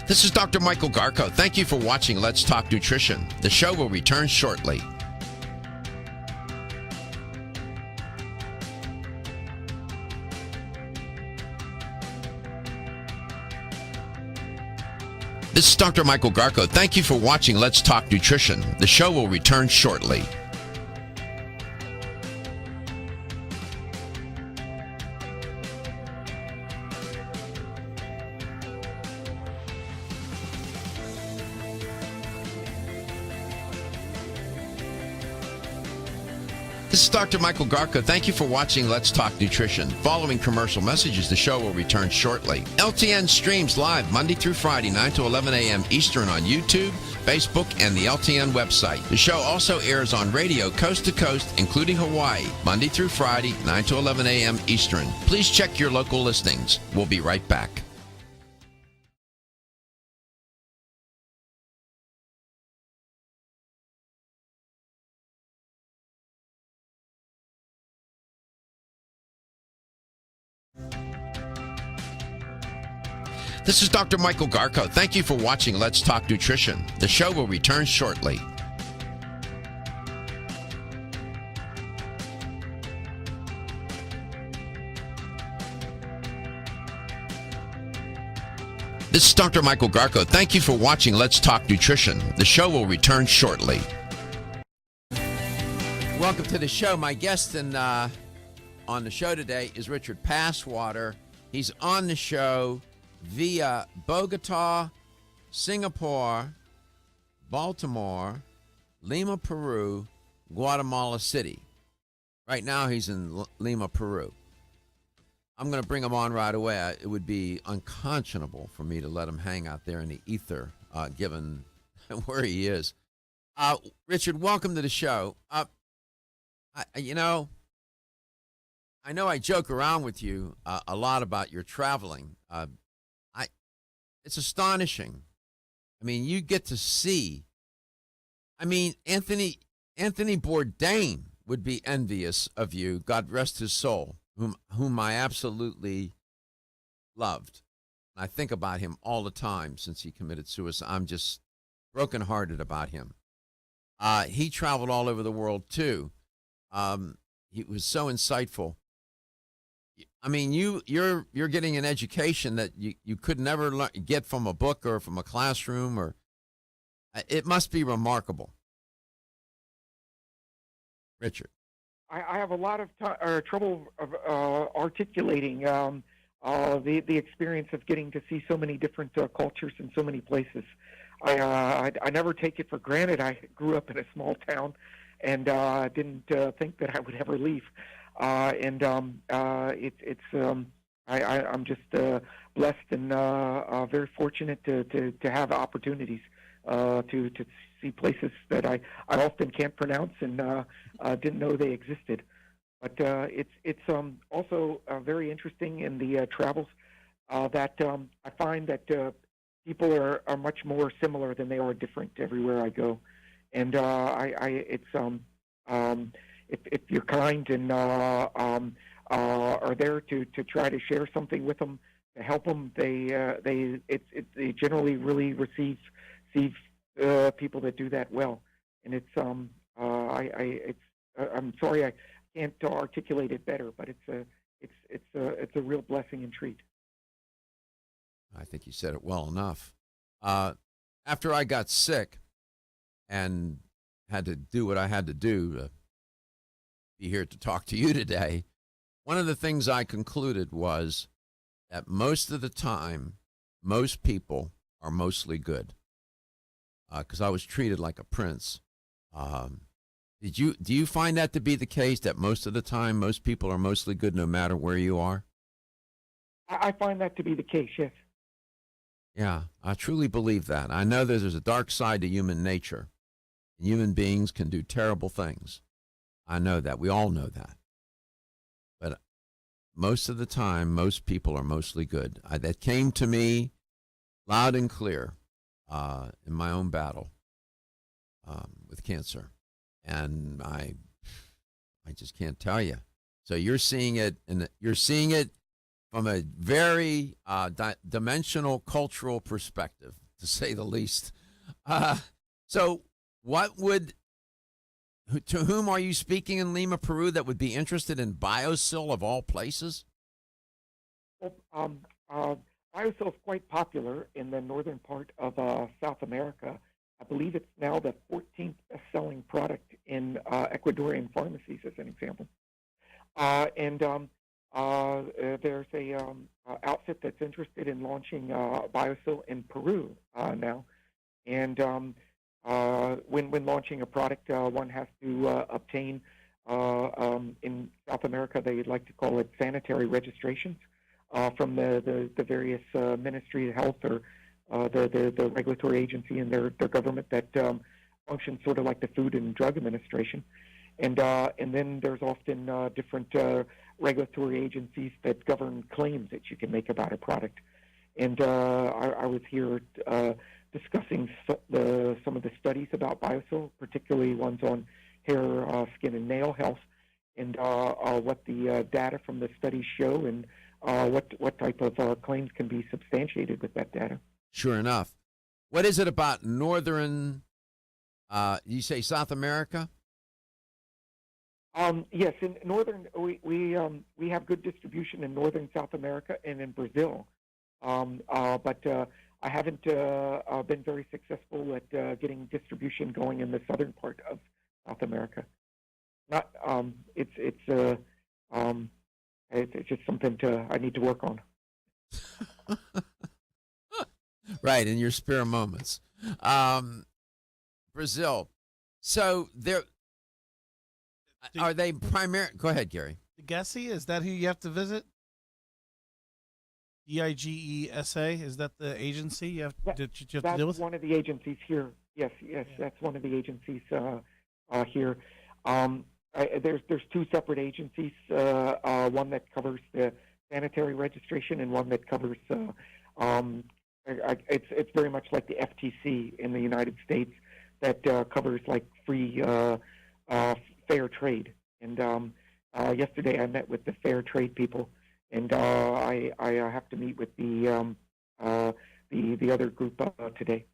This is Dr. Michael Garko. Thank you for watching Let's Talk Nutrition. The show will return shortly. This is Dr. Michael Garko. Thank you for watching Let's Talk Nutrition. The show will return shortly. This is Dr. Michael Garko. Thank you for watching Let's Talk Nutrition. Following commercial messages, the show will return shortly. LTN streams live Monday through Friday, 9 to 11 a.m. Eastern on YouTube, Facebook, and the LTN website. The show also airs on radio coast to coast, including Hawaii, Monday through Friday, 9 to 11 a.m. Eastern. Please check your local listings. We'll be right back. This is Dr. Michael Garko. Thank you for watching Let's Talk Nutrition. The show will return shortly. This is Dr. Michael Garko. Thank you for watching Let's Talk Nutrition. The show will return shortly. Welcome to the show. My guest on the show today is Dr. Passwater. He's on the show via Bogota, Singapore, Baltimore, Lima, Peru, Guatemala City. Right now he's in Lima, Peru. I'm going to bring him on right away. It would be unconscionable for me to let him hang out there in the ether, given where he is. Richard, welcome to the show. I know I joke around with you a lot about your traveling. It's astonishing. I mean, you get to see. I mean, Anthony Bourdain would be envious of you. God rest his soul, whom I absolutely loved. I think about him all the time since he committed suicide. I'm just brokenhearted about him. He traveled all over the world too. He was so insightful. I mean, you're getting an education that you could never get from a book or from a classroom, or it must be remarkable. Richard,
I have a lot of trouble articulating the experience of getting to see so many different cultures in so many places. I never take it for granted. I grew up in a small town and didn't think that I would ever leave. I'm just blessed and very fortunate to have opportunities to see places that I often can't pronounce and didn't know they existed. But it's also very interesting in the travels that I find that people are much more similar than they are different everywhere I go, and if you're kind and are there to try to share something with them to help them, they generally really receive people that do that well, and I'm sorry I can't articulate it better, but it's a real blessing and treat.
I think you said it well enough. After I got sick and had to do what I had to do to be here to talk to you today, one of the things I concluded was that most of the time, most people are mostly good. Because I was treated like a prince. Do you find that to be the case, that most of the time, most people are mostly good no matter where you are?
I find that to be the case, yes.
Yeah, I truly believe that. I know that there's a dark side to human nature. And human beings can do terrible things. I know that. We all know that. But most of the time, most people are mostly good. That came to me loud and clear in my own battle with cancer. And I just can't tell you. So you're seeing it, and you're seeing it from a very dimensional cultural perspective, to say the least. So to whom are you speaking in Lima, Peru, that would be interested in Biosil of all places?
Well, Biosil is quite popular in the northern part of South America. I believe it's now the 14th best-selling product in Ecuadorian pharmacies, as an example. There's a outfit that's interested in launching Biosil in Peru now. And when launching a product, one has to obtain, in South America, they like to call it sanitary registrations from the various Ministry of Health or the regulatory agency in their government that functions sort of like the Food and Drug Administration. And then there's often different regulatory agencies that govern claims that you can make about a product. And I was here discussing some of the studies about Biosil, particularly ones on hair, skin, and nail health, and what the data from the studies show, and what type of claims can be substantiated with that data.
Sure enough. What is it about northern, you say South America?
Yes, in northern, we have good distribution in northern South America and in Brazil, but I haven't been very successful at getting distribution going in the southern part of South America. Not, it's just something I need to work on.
Right, in your spare moments. Brazil. So are they primary? Go ahead, Gary.
Gessie, is that who you have to visit? DIGESA, is that the agency you have to deal with?
That's one of the agencies here. Yes, yeah. That's one of the agencies here. There's two separate agencies, one that covers the sanitary registration and one that covers, it's very much like the FTC in the United States that covers like free fair trade. And yesterday I met with the fair trade people, and I have to meet with the other group today.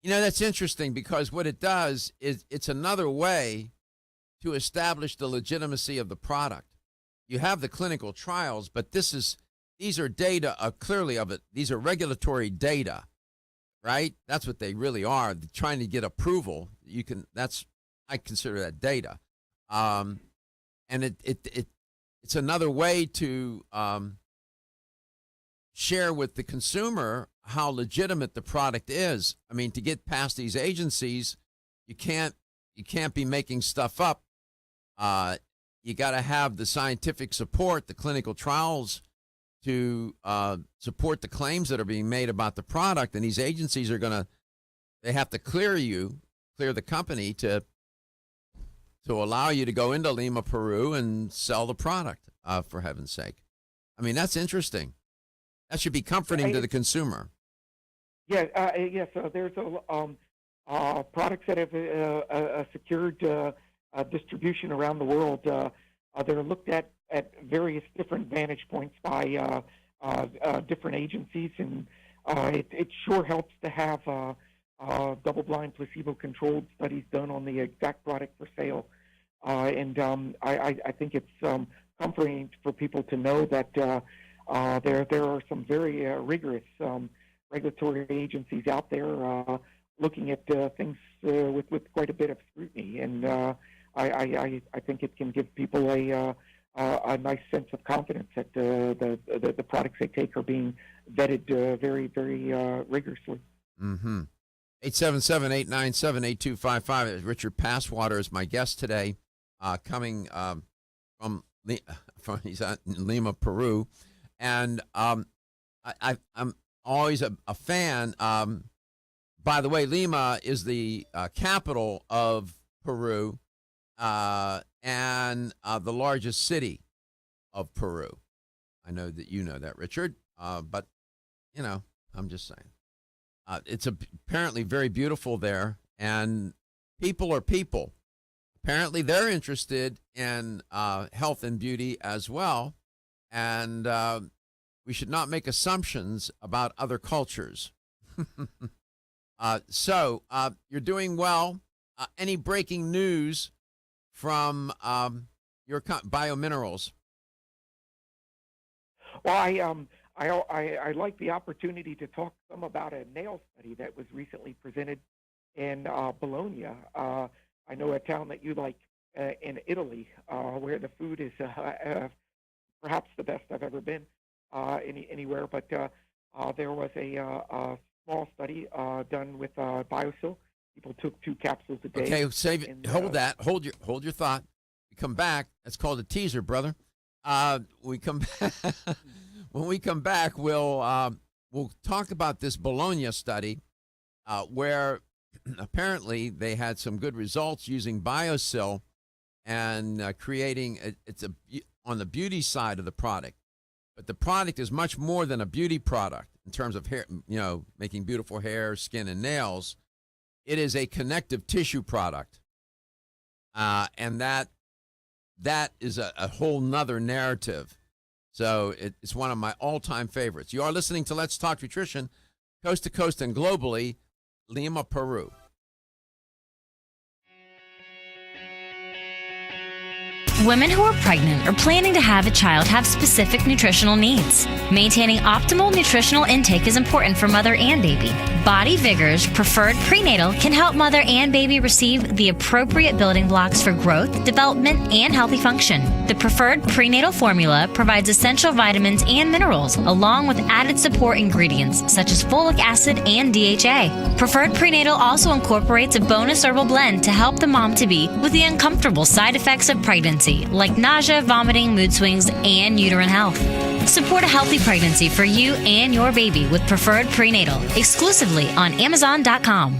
You know, that's interesting, because what it does is it's another way to establish the legitimacy of the product. You have the clinical trials, but these are data clearly of it. These are regulatory data, right? That's what they really are. They're trying to get approval. I consider that data. And it's another way to share with the consumer how legitimate the product is. I mean, to get past these agencies, you can't be making stuff up you got to have the scientific support, the clinical trials to support the claims that are being made about the product. And these agencies they have to clear the company to allow you to go into Lima, Peru and sell the product, for heaven's sake. I mean, that's interesting. That should be comforting to the consumer.
Yeah, yes. There's products that have secured distribution around the world. They're looked at various different vantage points by different agencies, and it sure helps to have double-blind, placebo-controlled studies done on the exact product for sale. And I think it's comforting for people to know that there are some very rigorous regulatory agencies out there looking at things with quite a bit of scrutiny, and I think it can give people a nice sense of confidence that the products they take are being vetted very, very rigorously.
Mm-hmm. 877-897-8255. Richard Passwater is my guest today, coming from he's in Lima, Peru, and I'm always a fan. By the way, Lima is the capital of Peru and the largest city of Peru. I know that you know that, Richard, but, I'm just saying. It's apparently very beautiful there, and people are people. Apparently, they're interested in health and beauty as well, and we should not make assumptions about other cultures. So you're doing well. Any breaking news from your biominerals?
Well, I like the opportunity to talk some about a nail study that was recently presented in Bologna. I know a town that you like in Italy, where the food is perhaps the best I've ever been anywhere. But there was a small study done with Biosil. People took 2 capsules a day.
Okay, save it.
And,
Hold that. Hold your thought. We come back. That's called a teaser, brother. We come back. When we come back, we'll talk about this Bologna study, where apparently they had some good results using Biosil and creating it's on the beauty side of the product, but the product is much more than a beauty product in terms of hair, making beautiful hair, skin, and nails. It is a connective tissue product, and that is a whole nother narrative. So it's one of my all-time favorites. You are listening to Let's Talk Nutrition, coast to coast and globally, Lima, Peru.
Women who are pregnant or planning to have a child have specific nutritional needs. Maintaining optimal nutritional intake is important for mother and baby. Body Vigor's Preferred Prenatal can help mother and baby receive the appropriate building blocks for growth, development, and healthy function. The Preferred Prenatal formula provides essential vitamins and minerals, along with added support ingredients such as folic acid and DHA. Preferred Prenatal also incorporates a bonus herbal blend to help the mom-to-be with the uncomfortable side effects of pregnancy, like nausea, vomiting, mood swings, and uterine health. Support a healthy pregnancy for you and your baby with Preferred Prenatal, exclusively on Amazon.com.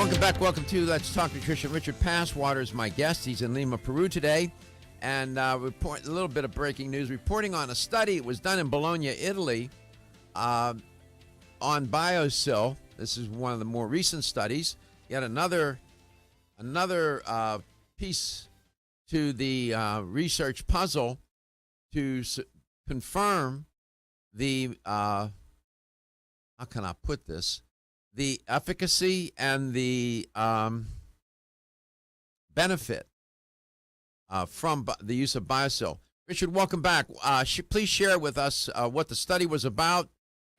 Welcome back. Welcome to Let's Talk Nutrition. Richard Passwater is my guest. He's in Lima, Peru today. And report a little bit of breaking news. Reporting on a study. It was done in Bologna, Italy, on Biosil. This is one of the more recent studies. Yet another piece to the research puzzle to confirm the, how can I put this? The efficacy and the benefit from the use of Biosil. Richard, welcome back. Please share with us what the study was about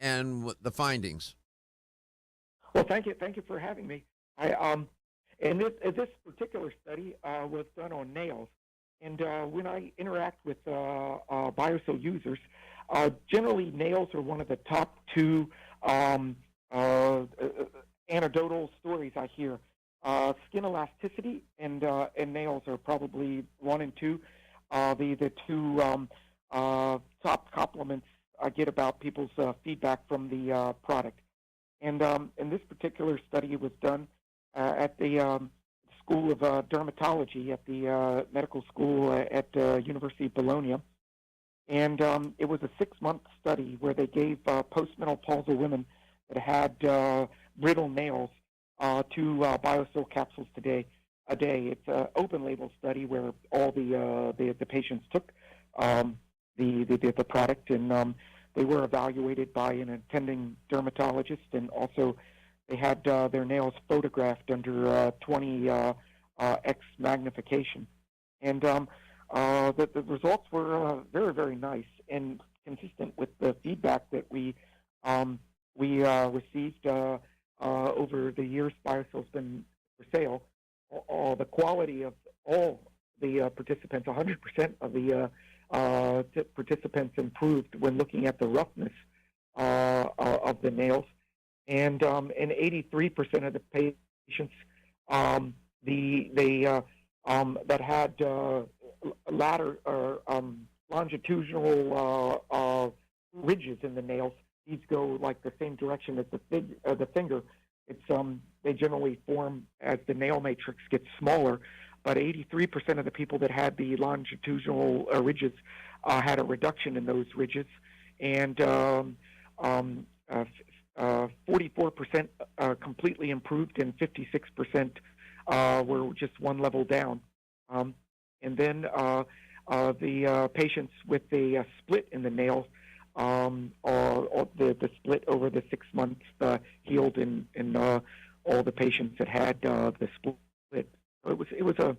and the findings.
Well, thank you for having me. And this particular study was done on nails, and when I interact with Biosil users, generally nails are one of the top two anecdotal stories I hear. Skin elasticity and nails are probably 1 and 2. The two top compliments I get about people's feedback from the product. And this particular study was done at the School of Dermatology at the medical school at University of Bologna. And it was a 6-month study where they gave postmenopausal women that had brittle nails 2 Biosil capsules a day. It's an open-label study where all the patients took the product, and they were evaluated by an attending dermatologist, and also they had their nails photographed under 20x magnification. And the results were very, very nice and consistent with the feedback that we received over the years Biosil's been for sale. The quality of all the participants, 100% of the participants improved when looking at the roughness of the nails, and 83% of the patients that had longitudinal ridges in the nails. These go like the same direction as the finger. It's they generally form as the nail matrix gets smaller, but 83% of the people that had the longitudinal ridges had a reduction in those ridges, and 44% completely improved, and 56% were just one level down. And then the patients with the split in the nails, or the split over the 6 months healed in all the patients that had the split. It was a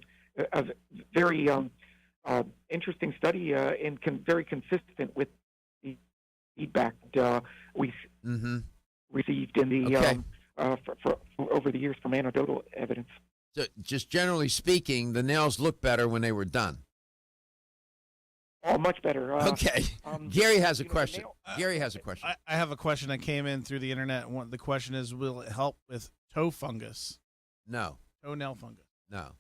very interesting study and very consistent with the feedback we received in the for over the years from anecdotal evidence.
So just generally speaking, the nails look better when they were done.
Oh, much better.
Okay. Gary has a question. Gary has a question.
I have a question that came in through the internet. The question is, will it help with toe fungus?
No.
Toenail fungus?
No.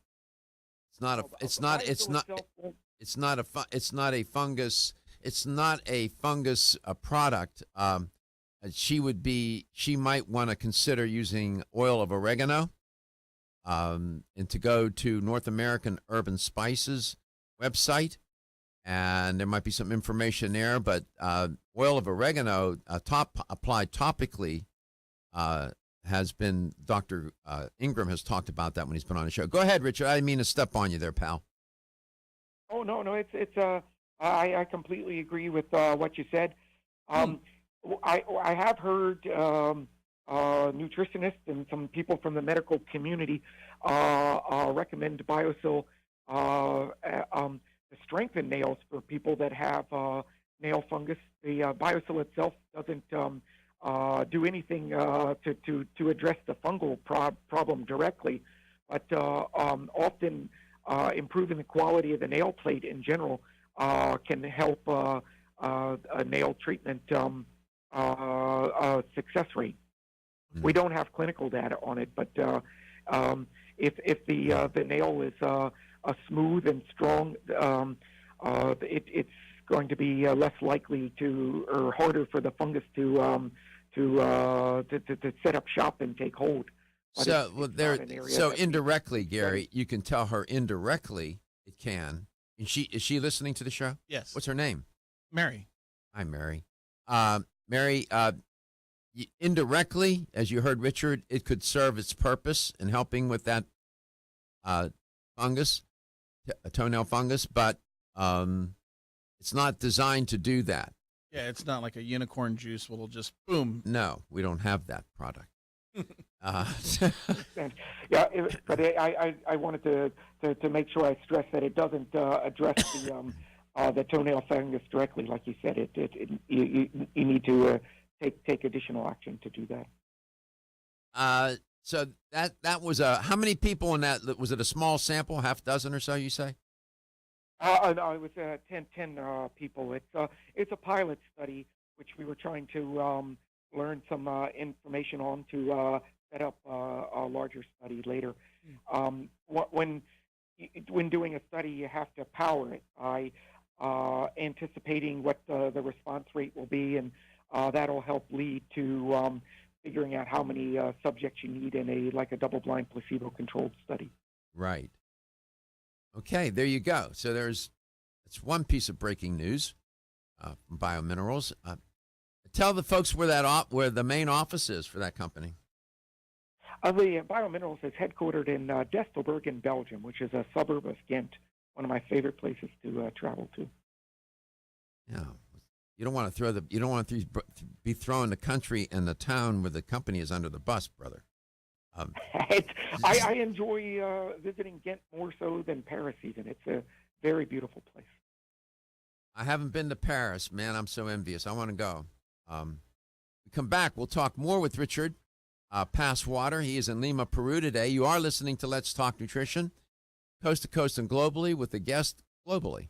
It's not a. It's not. It's not. It's not a. It's not a fungus. It's not a fungus product. She might want to consider using oil of oregano. And to go to North American Urban Spices website, and there might be some information there. But oil of oregano, applied topically, has been. Dr. Ingram has talked about that when he's been on the show. Go ahead, Richard. I didn't mean to step on you there, pal.
Oh no, it's I completely agree with what you said. I have heard nutritionists and some people from the medical community recommend Biosil to strengthen nails for people that have nail fungus. The Biosil itself doesn't do anything to address the fungal problem directly, but often improving the quality of the nail plate in general can help a nail treatment success rate. We don't have clinical data on it, but if the nail is smooth and strong, it's going to be less likely or harder for the fungus to set up shop and take hold. But
So
it's not an area
so
that we-
indirectly, Gary, you can tell her indirectly it can. And is she listening to the show?
Yes.
What's her name?
Mary?
Hi, Mary. Mary, indirectly, as you heard Richard, it could serve its purpose in helping with that fungus, toenail fungus, but it's not designed to do that.
Yeah, it's not like a unicorn juice will just boom.
No, we don't have that product.
Yeah, but I wanted to make sure I stress that it doesn't address the toenail fungus directly, like you said. You need to take additional action to do that.
So that was how many people in that? Was it a small sample, half dozen or so? You say?
No, it was 10 people. It's a pilot study which we were trying to learn some information on to set up a larger study later. When doing a study, you have to power it by anticipating what the response rate will be, and that'll help lead to figuring out how many subjects you need in a double-blind placebo-controlled study.
Right. Okay, there you go. So that's one piece of breaking news from Biominerals. Tell the folks where the main office is for that company.
The Biominerals is headquartered in Destelburg in Belgium, which is a suburb of Ghent, one of my favorite places to travel to.
Yeah, you don't want to be throwing the country and the town where the company is under the bus, brother.
I enjoy visiting Ghent more so than Paris even. It's a very beautiful place.
I haven't been to Paris, man. I'm so envious. I want to go. We come back. We'll talk more with Richard Passwater. He is in Lima, Peru today. You are listening to Let's Talk Nutrition, coast to coast and globally with a guest globally.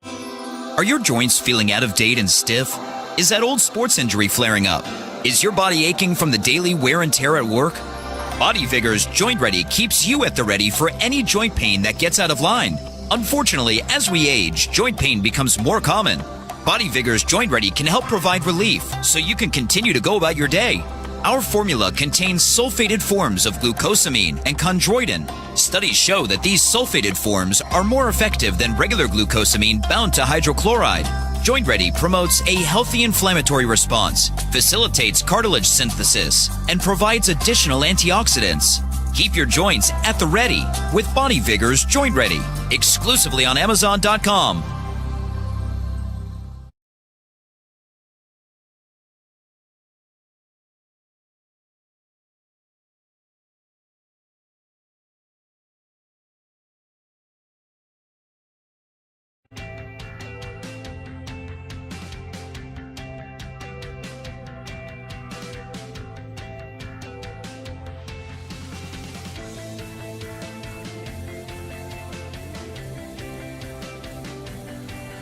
Are your joints feeling out of date and stiff? Is that old sports injury flaring up? Is your body aching from the daily wear and tear at work? Body Vigor's Joint Ready keeps you at the ready for any joint pain that gets out of line. Unfortunately, as we age, joint pain becomes more common. Body Vigor's Joint Ready can help provide relief so you can continue to go about your day. Our formula contains sulfated forms of glucosamine and chondroitin. Studies show that these sulfated forms are more effective than regular glucosamine bound to hydrochloride. Joint Ready promotes a healthy inflammatory response, facilitates cartilage synthesis, and provides additional antioxidants. Keep your joints at the ready with Body Vigor's Joint Ready, exclusively on Amazon.com.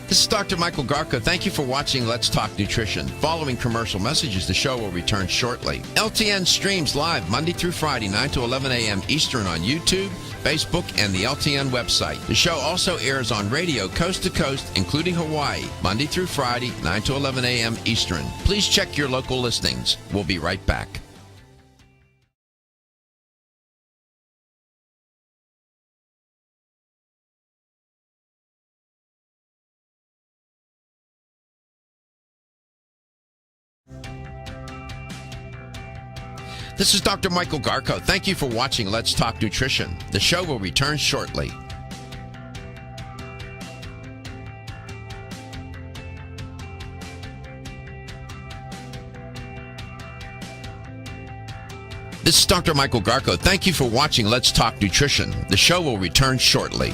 This is Dr. Michael Garko. Thank you for watching Let's Talk Nutrition. Following commercial messages, the show will return shortly. LTN streams live Monday through Friday, 9 to 11 a.m. Eastern on YouTube, Facebook, and the LTN website. The show also airs on radio coast to coast, including Hawaii, Monday through Friday, 9 to 11 a.m. Eastern. Please check your local listings. We'll be right back. This is Dr. Michael Garko. Thank you for watching Let's Talk Nutrition. The show will return shortly. This is Dr. Michael Garko. Thank you for watching Let's Talk Nutrition. The show will return shortly.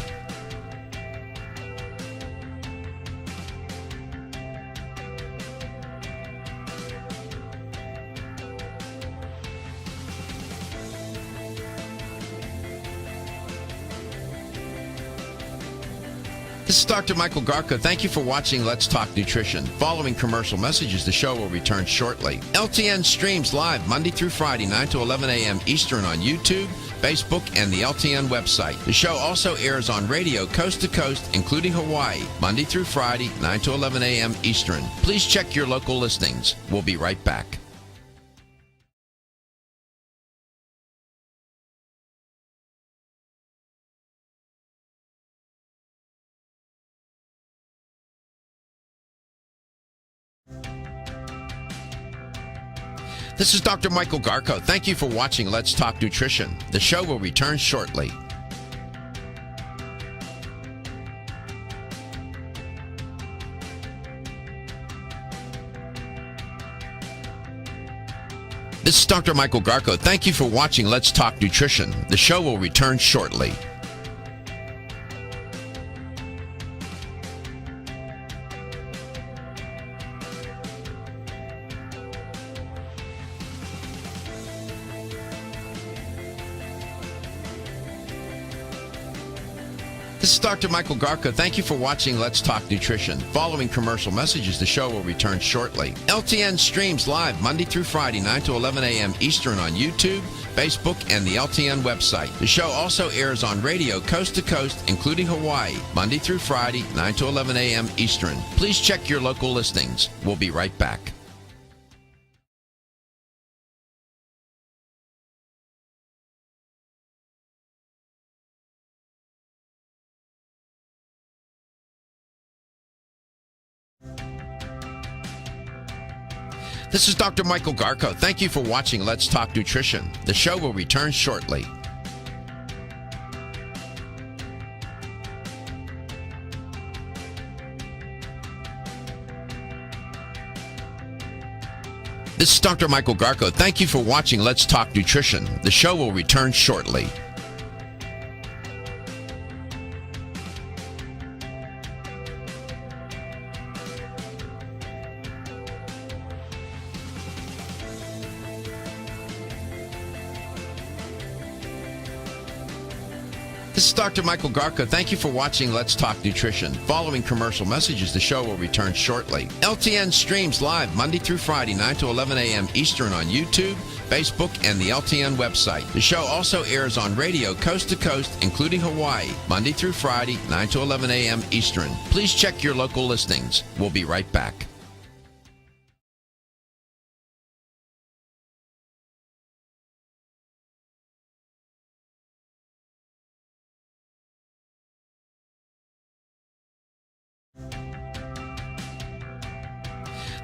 This is Dr. Michael Garko. Thank you for watching Let's Talk Nutrition. Following commercial messages, the show will return shortly. LTN streams live Monday through Friday, 9 to 11 a.m. Eastern on YouTube, Facebook, and the LTN website. The show also airs on radio coast to coast, including Hawaii, Monday through Friday, 9 to 11 a.m. Eastern. Please check your local listings. We'll be right back. This is Dr. Michael Garko. Thank you for watching Let's Talk Nutrition. The show will return shortly. This is Dr. Michael Garko. Thank you for watching Let's Talk Nutrition. The show will return shortly. This is Dr. Michael Garko. Thank you for watching Let's Talk Nutrition. Following commercial messages, the show will return shortly. LTN streams live Monday through Friday, 9 to 11 a.m. Eastern on YouTube, Facebook, and the LTN website. The show also airs on radio coast to coast, including Hawaii, Monday through Friday, 9 to 11 a.m. Eastern. Please check your local listings. We'll be right back. This is Dr. Michael Garko. Thank you for watching Let's Talk Nutrition. The show will return shortly. This is Dr. Michael Garko. Thank you for watching Let's Talk Nutrition. The show will return shortly. This is Dr. Michael Garko. Thank you for watching Let's Talk Nutrition. Following commercial messages, the show will return shortly. LTN streams live Monday through Friday, 9 to 11 a.m. Eastern on YouTube, Facebook, and the LTN website. The show also airs on radio coast to coast, including Hawaii, Monday through Friday, 9 to 11 a.m. Eastern. Please check your local listings. We'll be right back.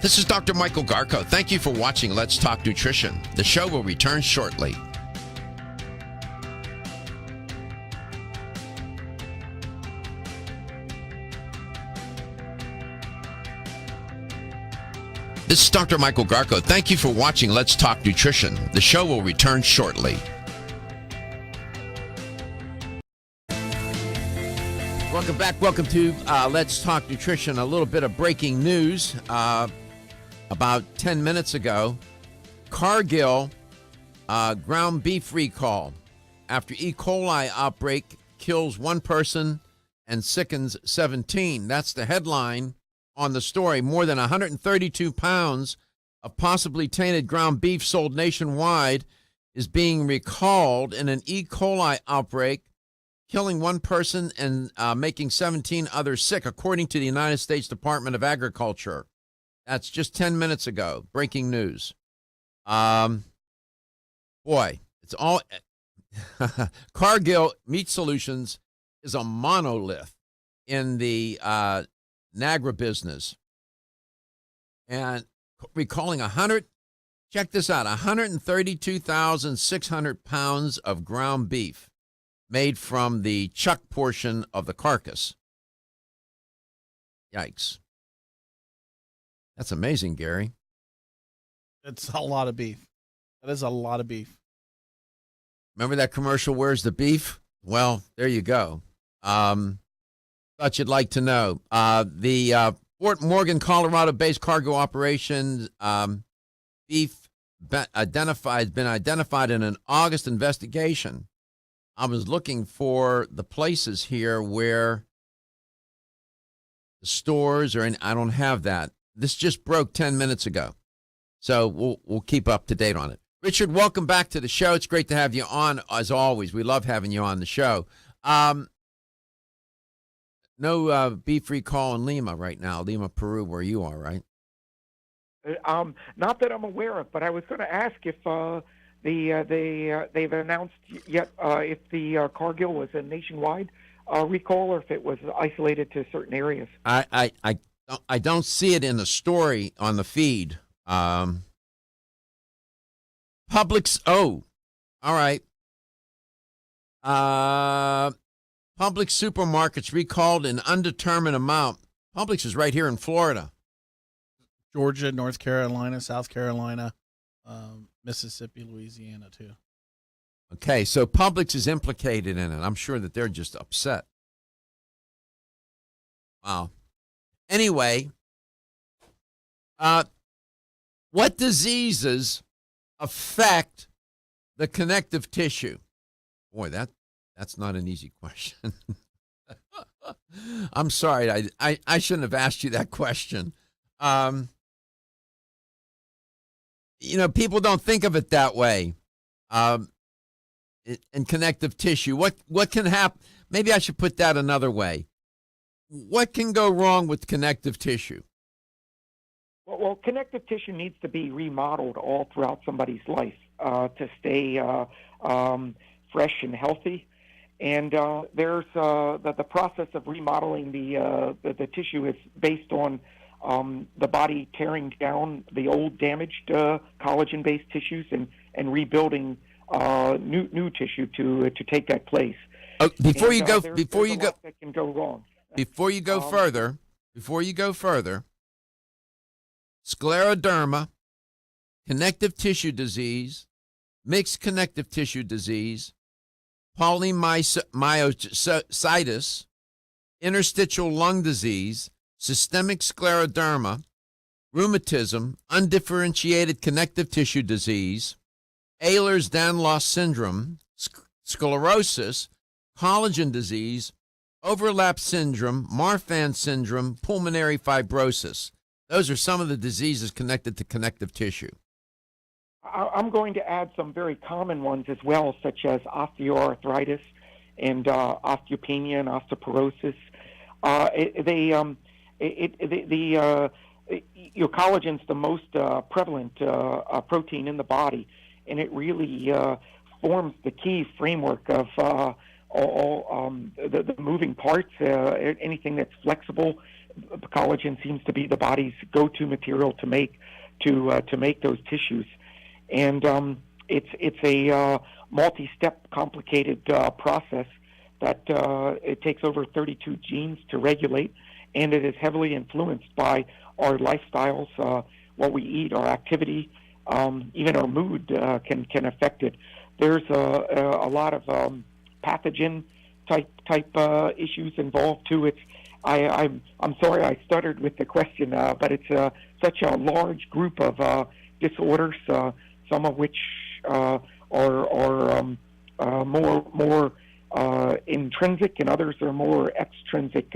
This is Dr. Michael Garko. Thank you for watching Let's Talk Nutrition. The show will return shortly. This is Dr. Michael Garko. Thank you for watching Let's Talk Nutrition. The show will return shortly. Welcome back. Welcome to Let's Talk Nutrition. A little bit of breaking news. About 10 minutes ago, Cargill ground beef recall after E. coli outbreak kills one person and sickens 17. That's the headline on the story. More than 132 pounds of possibly tainted ground beef sold nationwide is being recalled in an E. coli outbreak, killing one person and making 17 others sick, according to the United States Department of Agriculture. That's just 10 minutes ago. Breaking news. Boy, it's all... Cargill Meat Solutions is a monolith in the Nagra business. And recalling check this out, 132,600 pounds of ground beef made from the chuck portion of the carcass. Yikes. That's amazing, Gary.
It's a lot of beef. That is a lot of beef.
Remember that commercial, Where's the Beef? Well, there you go. Thought you'd like to know. The Fort Morgan, Colorado-based cargo operation, beef been identified in an August investigation. I was looking for the places here where the stores are in. I don't have that. This just broke 10 minutes ago. So we'll keep up to date on it. Richard, welcome back to the show. It's great to have you on, as always. We love having you on the show. No beef recall in Lima right now, Lima, Peru, where you are, right?
Not that I'm aware of, but I was going to ask if they've announced yet if the Cargill was a nationwide recall or if it was isolated to certain areas.
I don't see it in the story on the feed. Publix. Oh, all right. Publix supermarkets recalled an undetermined amount. Publix is right here in Florida.
Georgia, North Carolina, South Carolina, Mississippi, Louisiana, too.
Okay, so Publix is implicated in it. I'm sure that they're just upset. Wow. Anyway, what diseases affect the connective tissue? Boy, that's not an easy question. I'm sorry. I shouldn't have asked you that question. People don't think of it that way. In connective tissue, what can happen? Maybe I should put that another way. What can go wrong with connective tissue?
Well, connective tissue needs to be remodeled all throughout somebody's life to stay fresh and healthy. And there's the process of remodeling the tissue is based on the body tearing down the old damaged collagen-based tissues and rebuilding new tissue to take that place.
Oh, before you go
that can go wrong.
Before you go further, scleroderma, connective tissue disease, mixed connective tissue disease, polymyositis, interstitial lung disease, systemic scleroderma, rheumatism, undifferentiated connective tissue disease, Ehlers-Danlos syndrome, sclerosis, collagen disease, overlap syndrome, Marfan syndrome, pulmonary fibrosis. Those are some of the diseases connected to connective tissue.
I'm going to add some very common ones as well, such as osteoarthritis and osteopenia and osteoporosis. Your collagen's the most prevalent protein in the body, and it really forms the key framework of all the moving parts. Anything that's flexible, collagen seems to be the body's go-to material to make those tissues. And it's a multi-step, complicated process that it takes over 32 genes to regulate, and it is heavily influenced by our lifestyles, what we eat, our activity, even our mood can affect it. There's a lot of pathogen type issues involved too. I'm sorry I stuttered with the question, but it's such a large group of disorders. Some of which are more intrinsic, and others are more extrinsic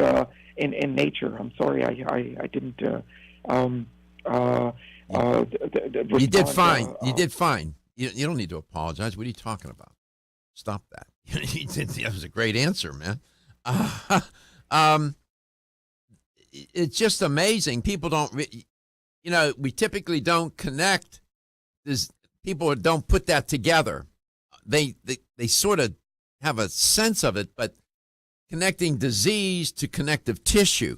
in nature. I'm sorry, I didn't.
You did fine. You did fine. You don't need to apologize. What are you talking about? Stop that. That was a great answer, man. It's just amazing. People don't. We typically don't connect. People don't put that together. They sort of have a sense of it, but connecting disease to connective tissue,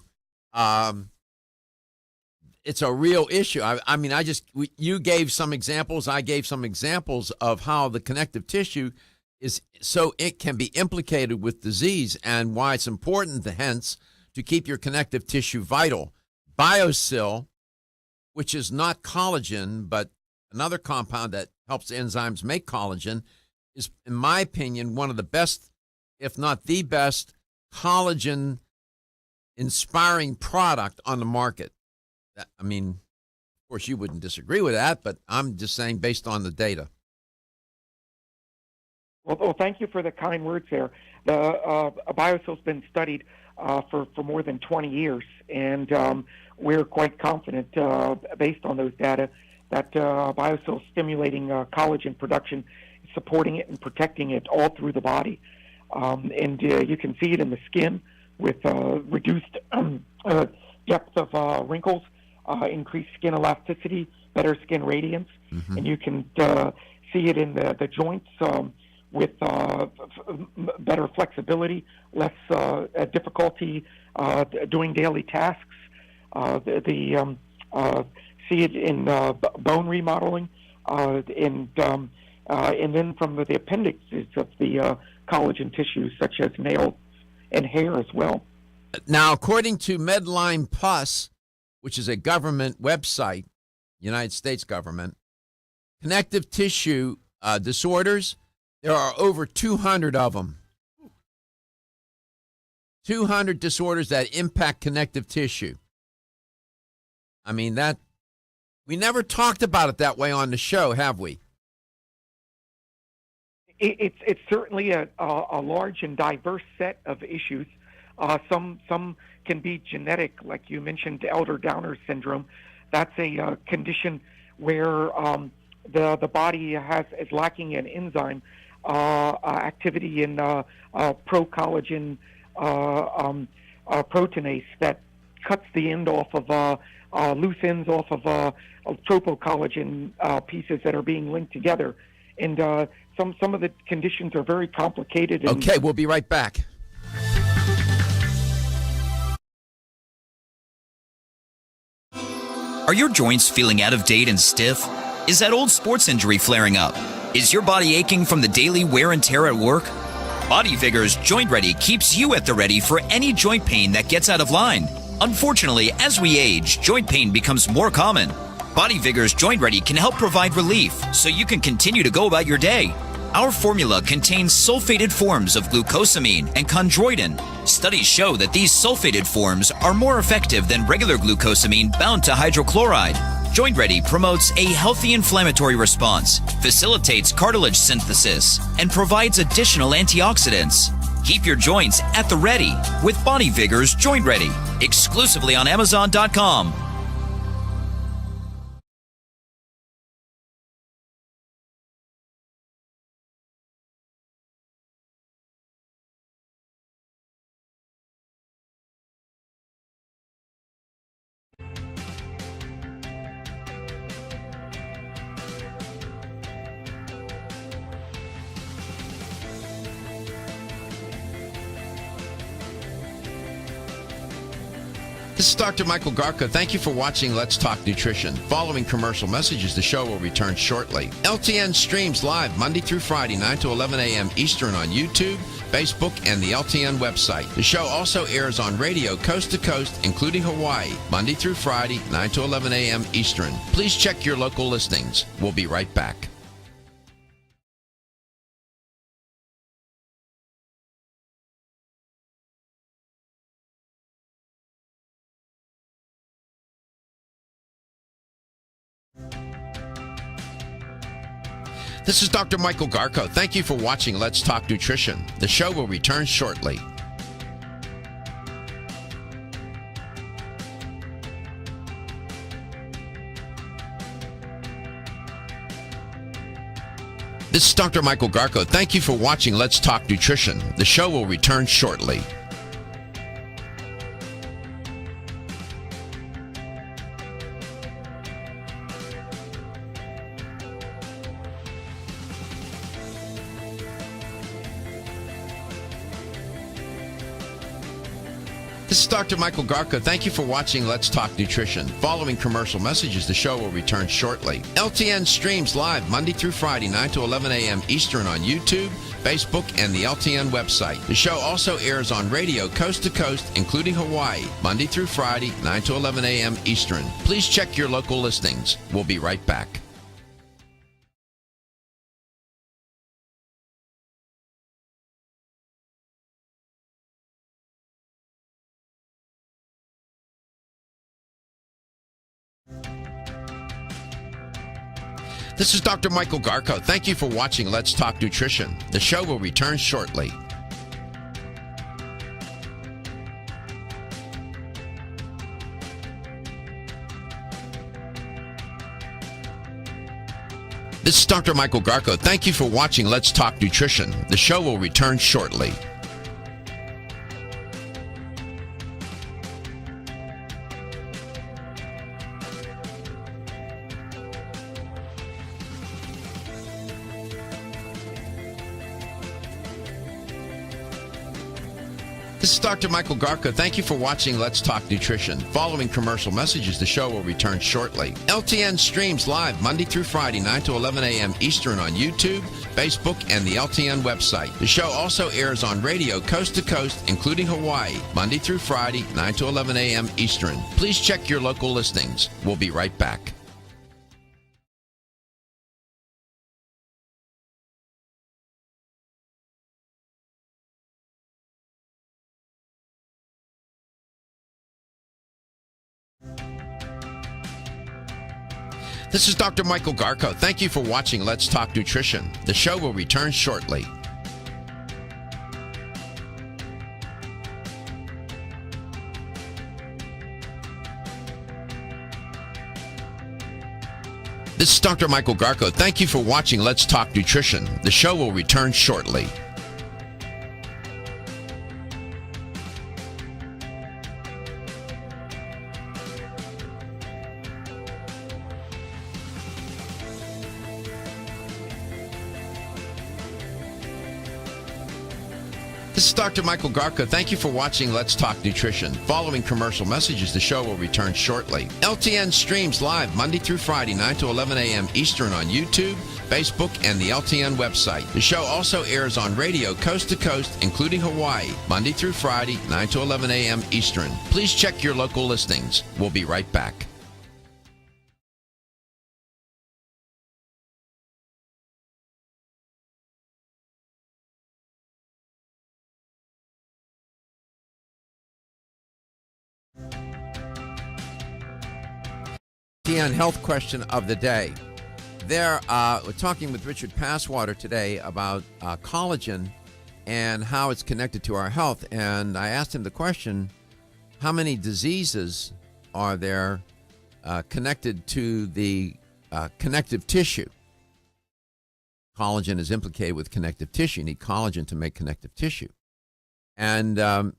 it's a real issue. You gave some examples. I gave some examples of how the connective tissue is so it can be implicated with disease, and why it's important, hence, to keep your connective tissue vital. Biosil, which is not collagen, but another compound that helps enzymes make collagen, is, in my opinion, one of the best, if not the best, collagen-inspiring product on the market. Of course, you wouldn't disagree with that, but I'm just saying based on the data.
Well, thank you for the kind words there. The Biosil's been studied for more than 20 years, and we're quite confident, based on those data, that Biosil is stimulating collagen production, supporting it and protecting it all through the body. And you can see it in the skin with reduced depth of wrinkles, increased skin elasticity, better skin radiance. Mm-hmm. And you can see it in the joints with better flexibility, less difficulty doing daily tasks. See it in bone remodeling, and then from the appendixes of the collagen tissues, such as nails and hair as well.
Now, according to Medline Plus, which is a government website, United States government, connective tissue disorders, there are over 200 of them. 200 disorders that impact connective tissue. I mean, that we never talked about it that way on the show, have we?
It's certainly a large and diverse set of issues. Some can be genetic, like you mentioned, elder Downer syndrome. That's a condition where the body is lacking an enzyme activity in pro-collagen proteinase that cuts the end off of loose ends off of tropocollagen pieces that are being linked together. And some of the conditions are very complicated.
Okay, we'll be right back.
Are your joints feeling out of date and stiff? Is that old sports injury flaring up? Is your body aching from the daily wear and tear at work? Body Vigor's Joint Ready keeps you at the ready for any joint pain that gets out of line. Unfortunately, as we age, joint pain becomes more common. Body Vigor's Joint Ready can help provide relief so you can continue to go about your day. Our formula contains sulfated forms of glucosamine and chondroitin. Studies show that these sulfated forms are more effective than regular glucosamine bound to hydrochloride. Joint Ready promotes a healthy inflammatory response, facilitates cartilage synthesis, and provides additional antioxidants. Keep your joints at the ready with Body Vigor's Joint Ready, exclusively on Amazon.com.
This is Dr. Michael Garko. Thank you for watching Let's Talk Nutrition. Following commercial messages, the show will return shortly. LTN streams live Monday through Friday, 9 to 11 a.m. Eastern on YouTube, Facebook, and the LTN website. The show also airs on radio coast to coast, including Hawaii, Monday through Friday, 9 to 11 a.m. Eastern. Please check your local listings. We'll be right back. This is Dr. Michael Garko. Thank you for watching Let's Talk Nutrition. The show will return shortly. This is Dr. Michael Garko. Thank you for watching Let's Talk Nutrition. The show will return shortly. This is Dr. Michael Garko. Thank you for watching Let's Talk Nutrition. Following commercial messages, the show will return shortly. LTN streams live Monday through Friday, 9 to 11 a.m. Eastern on YouTube, Facebook, and the LTN website. The show also airs on radio coast to coast, including Hawaii, Monday through Friday, 9 to 11 a.m. Eastern. Please check your local listings. We'll be right back. This is Dr. Michael Garko. Thank you for watching Let's Talk Nutrition. The show will return shortly. This is Dr. Michael Garko. Thank you for watching Let's Talk Nutrition. The show will return shortly. This is Dr. Michael Garko. Thank you for watching Let's Talk Nutrition. Following commercial messages, the show will return shortly. LTN streams live Monday through Friday, 9 to 11 a.m. Eastern on YouTube, Facebook, and the LTN website. The show also airs on radio coast to coast, including Hawaii, Monday through Friday, 9 to 11 a.m. Eastern. Please check your local listings. We'll be right back. This is Dr. Michael Garko. Thank you for watching Let's Talk Nutrition. The show will return shortly. This is Dr. Michael Garko. Thank you for watching Let's Talk Nutrition. The show will return shortly. This is Dr. Michael Garko. Thank you for watching Let's Talk Nutrition. Following commercial messages, the show will return shortly. LTN streams live Monday through Friday, 9 to 11 a.m. Eastern on YouTube, Facebook, and the LTN website. The show also airs on radio coast to coast, including Hawaii, Monday through Friday, 9 to 11 a.m. Eastern. Please check your local listings. We'll be right back. LTN health question of the day. We're talking with Richard Passwater today about collagen and how it's connected to our health. And I asked him the question, how many diseases are there connected to the connective tissue? Collagen is implicated with connective tissue. You need collagen to make connective tissue. And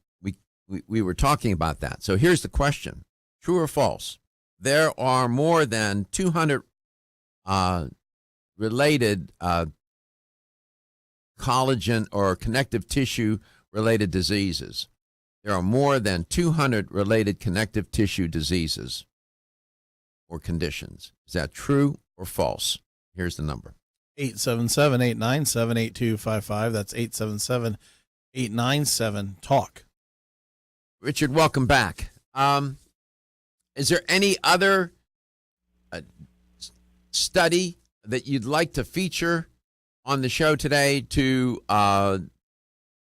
we were talking about that. So here's the question. True or false? There are more than 200 related collagen or connective tissue related diseases. There are more than 200 related connective tissue diseases or conditions. Is that true or false? Here's the number.
877-897-8255. That's 877-897-TALK.
Richard, welcome back. Is there any other study that you'd like to feature on the show today to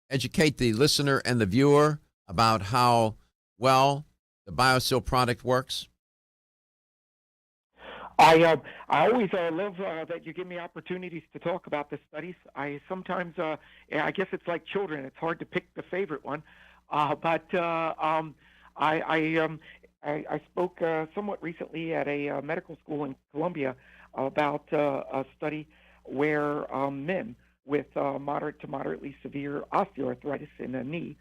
educate the listener and the viewer about how well the Biosil product works?
I always love that you give me opportunities to talk about the studies. I sometimes, I guess it's like children. It's hard to pick the favorite one. But I spoke somewhat recently at a medical school in Columbia about a study where men with moderate to moderately severe osteoarthritis in the knee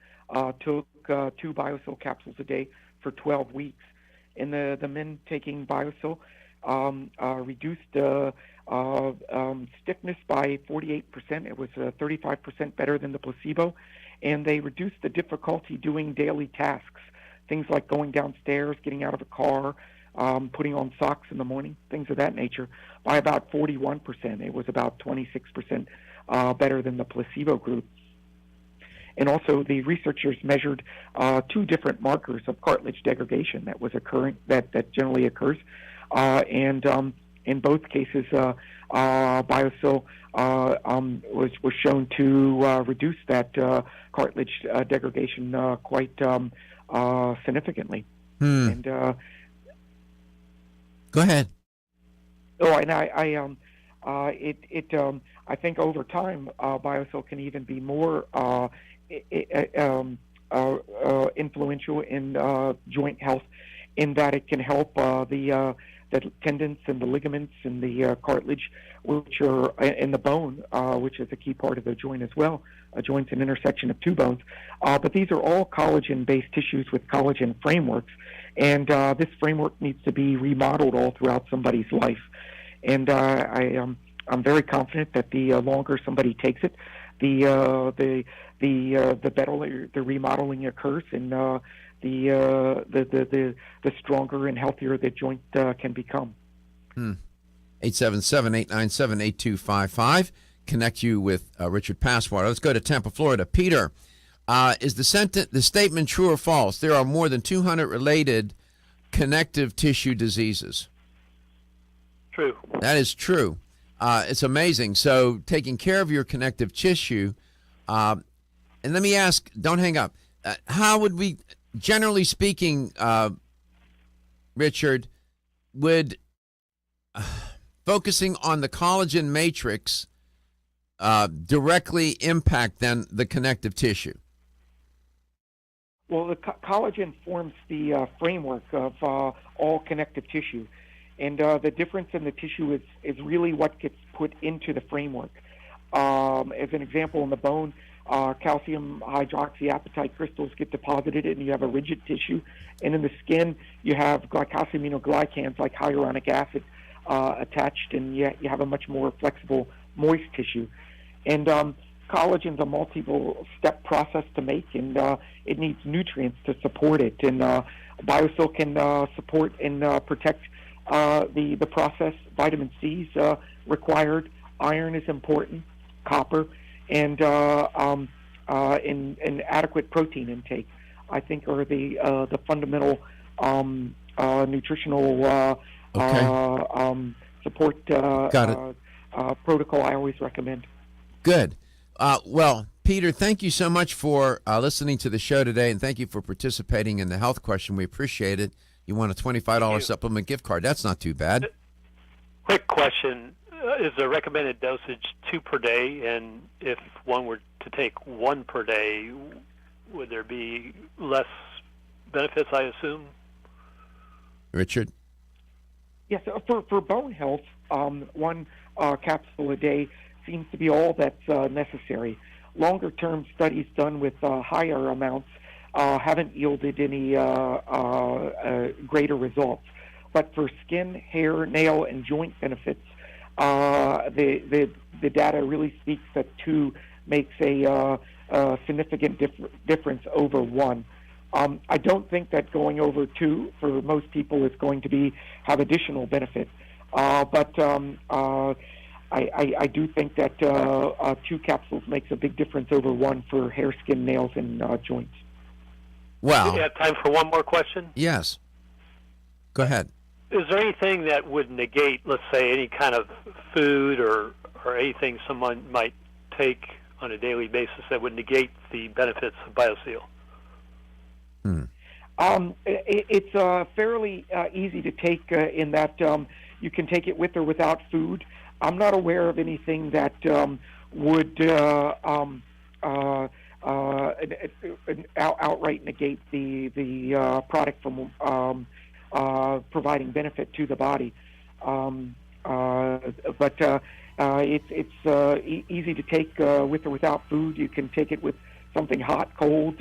took 2 Biosil capsules a day for 12 weeks. And the men taking Biosil reduced stiffness by 48%. It was 35% better than the placebo. And they reduced the difficulty doing daily tasks, things like going downstairs, getting out of a car, putting on socks in the morning, things of that nature, by about 41%. It was about 26% better than the placebo group. And also, the researchers measured 2 different markers of cartilage degradation that was occurring, that generally occurs, and in both cases, Biosil was shown to reduce that cartilage degradation quite significantly. And
Go ahead.
and I think over time, Biosil can even be more influential in joint health, in that it can help the tendons and the ligaments and the cartilage, which are in the bone, which is a key part of the joint as well. A joint's an intersection of 2 bones. But these are all collagen-based tissues with collagen frameworks, and this framework needs to be remodeled all throughout somebody's life. And I'm very confident that the longer somebody takes it, the the remodeling occurs, and the stronger and healthier the joint can become.
877-897-8255. Connect you with Richard Passwater. Let's go to Tampa, Florida. Peter, is the statement true or false? There are more than 200 related connective tissue diseases.
True.
That is true. It's amazing. So taking care of your connective tissue, and let me ask, don't hang up. How would we, generally speaking, Richard, would focusing on the collagen matrix directly impact then the connective tissue?
Well, the collagen forms the framework of all connective tissue, and the difference in the tissue is really what gets put into the framework. As an example, in the bone, calcium hydroxyapatite crystals get deposited, and you have a rigid tissue. And in the skin, you have glycosaminoglycans like hyaluronic acid attached, and you have a much more flexible, moist tissue. And collagen's a multiple-step process to make, and it needs nutrients to support it. And Biosil can support and protect the process. Vitamin C is required. Iron is important. Copper, and adequate protein intake, I think, are the fundamental nutritional support protocol I always recommend.
Good. Well, Peter, thank you so much for listening to the show today, and thank you for participating in the health question. We appreciate it. You want a $25 supplement gift card. That's not too bad.
Quick question. Is the recommended dosage 2 per day? And if one were to take 1 per day, would there be less benefits, I assume?
Richard?
Yes, for bone health, 1 capsule a day seems to be all that's necessary. Longer-term studies done with higher amounts haven't yielded any greater results. But for skin, hair, nail, and joint benefits, the data really speaks that 2 makes a significant difference over 1. I don't think that going over 2 for most people is going to have additional benefit, but I do think that 2 capsules makes a big difference over 1 for hair, skin, nails, and joints.
Well,
do you have time for one more question?
Yes. Go ahead.
Is there anything that would negate, let's say, any kind of food or anything someone might take on a daily basis that would negate the benefits of Biosil?
It's fairly easy to take in that you can take it with or without food. I'm not aware of anything that would outright negate the product from providing benefit to the body. But it's easy to take with or without food. You can take it with something hot, cold.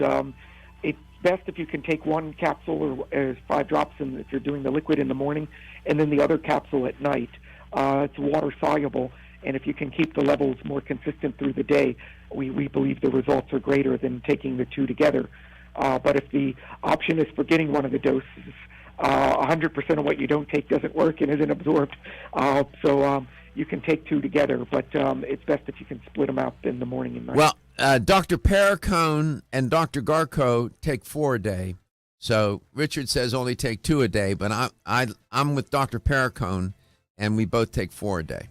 It's best if you can take 1 capsule or 5 drops if you're doing the liquid in the morning, and then the other capsule at night. It's water soluble, and if you can keep the levels more consistent through the day, we believe the results are greater than taking the 2 together. But if the option is for getting one of the doses, 100% of what you don't take doesn't work and isn't absorbed. So you can take 2 together, but it's best if you can split them out in the morning and night.
Well, Dr. Perricone and Dr. Garko take 4 a day. So Richard says only take 2 a day, but I'm with Dr. Perricone, and we both take 4 a day.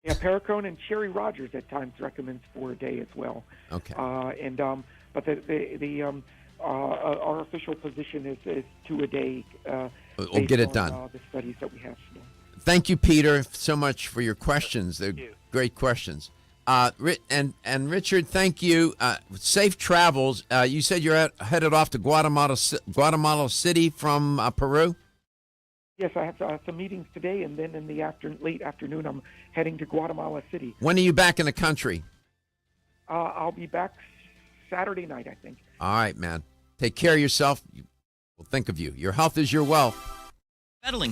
Yeah, Perricone and Sherry Rogers at times recommends 4 a day as well.
Okay.
But our official position is 2 a day.
We'll get it done.
The studies that we have.
Thank you, Peter, so much for your questions. They're great questions. And Richard, thank you. Safe travels. You said you're headed off to Guatemala City from Peru?
Yes, I have some meetings today, and then in the late afternoon, I'm heading to Guatemala City.
When are you back in the country?
I'll be back Saturday night, I think.
All right, man. Take care of yourself. We'll think of you. Your health is your wealth.
Battling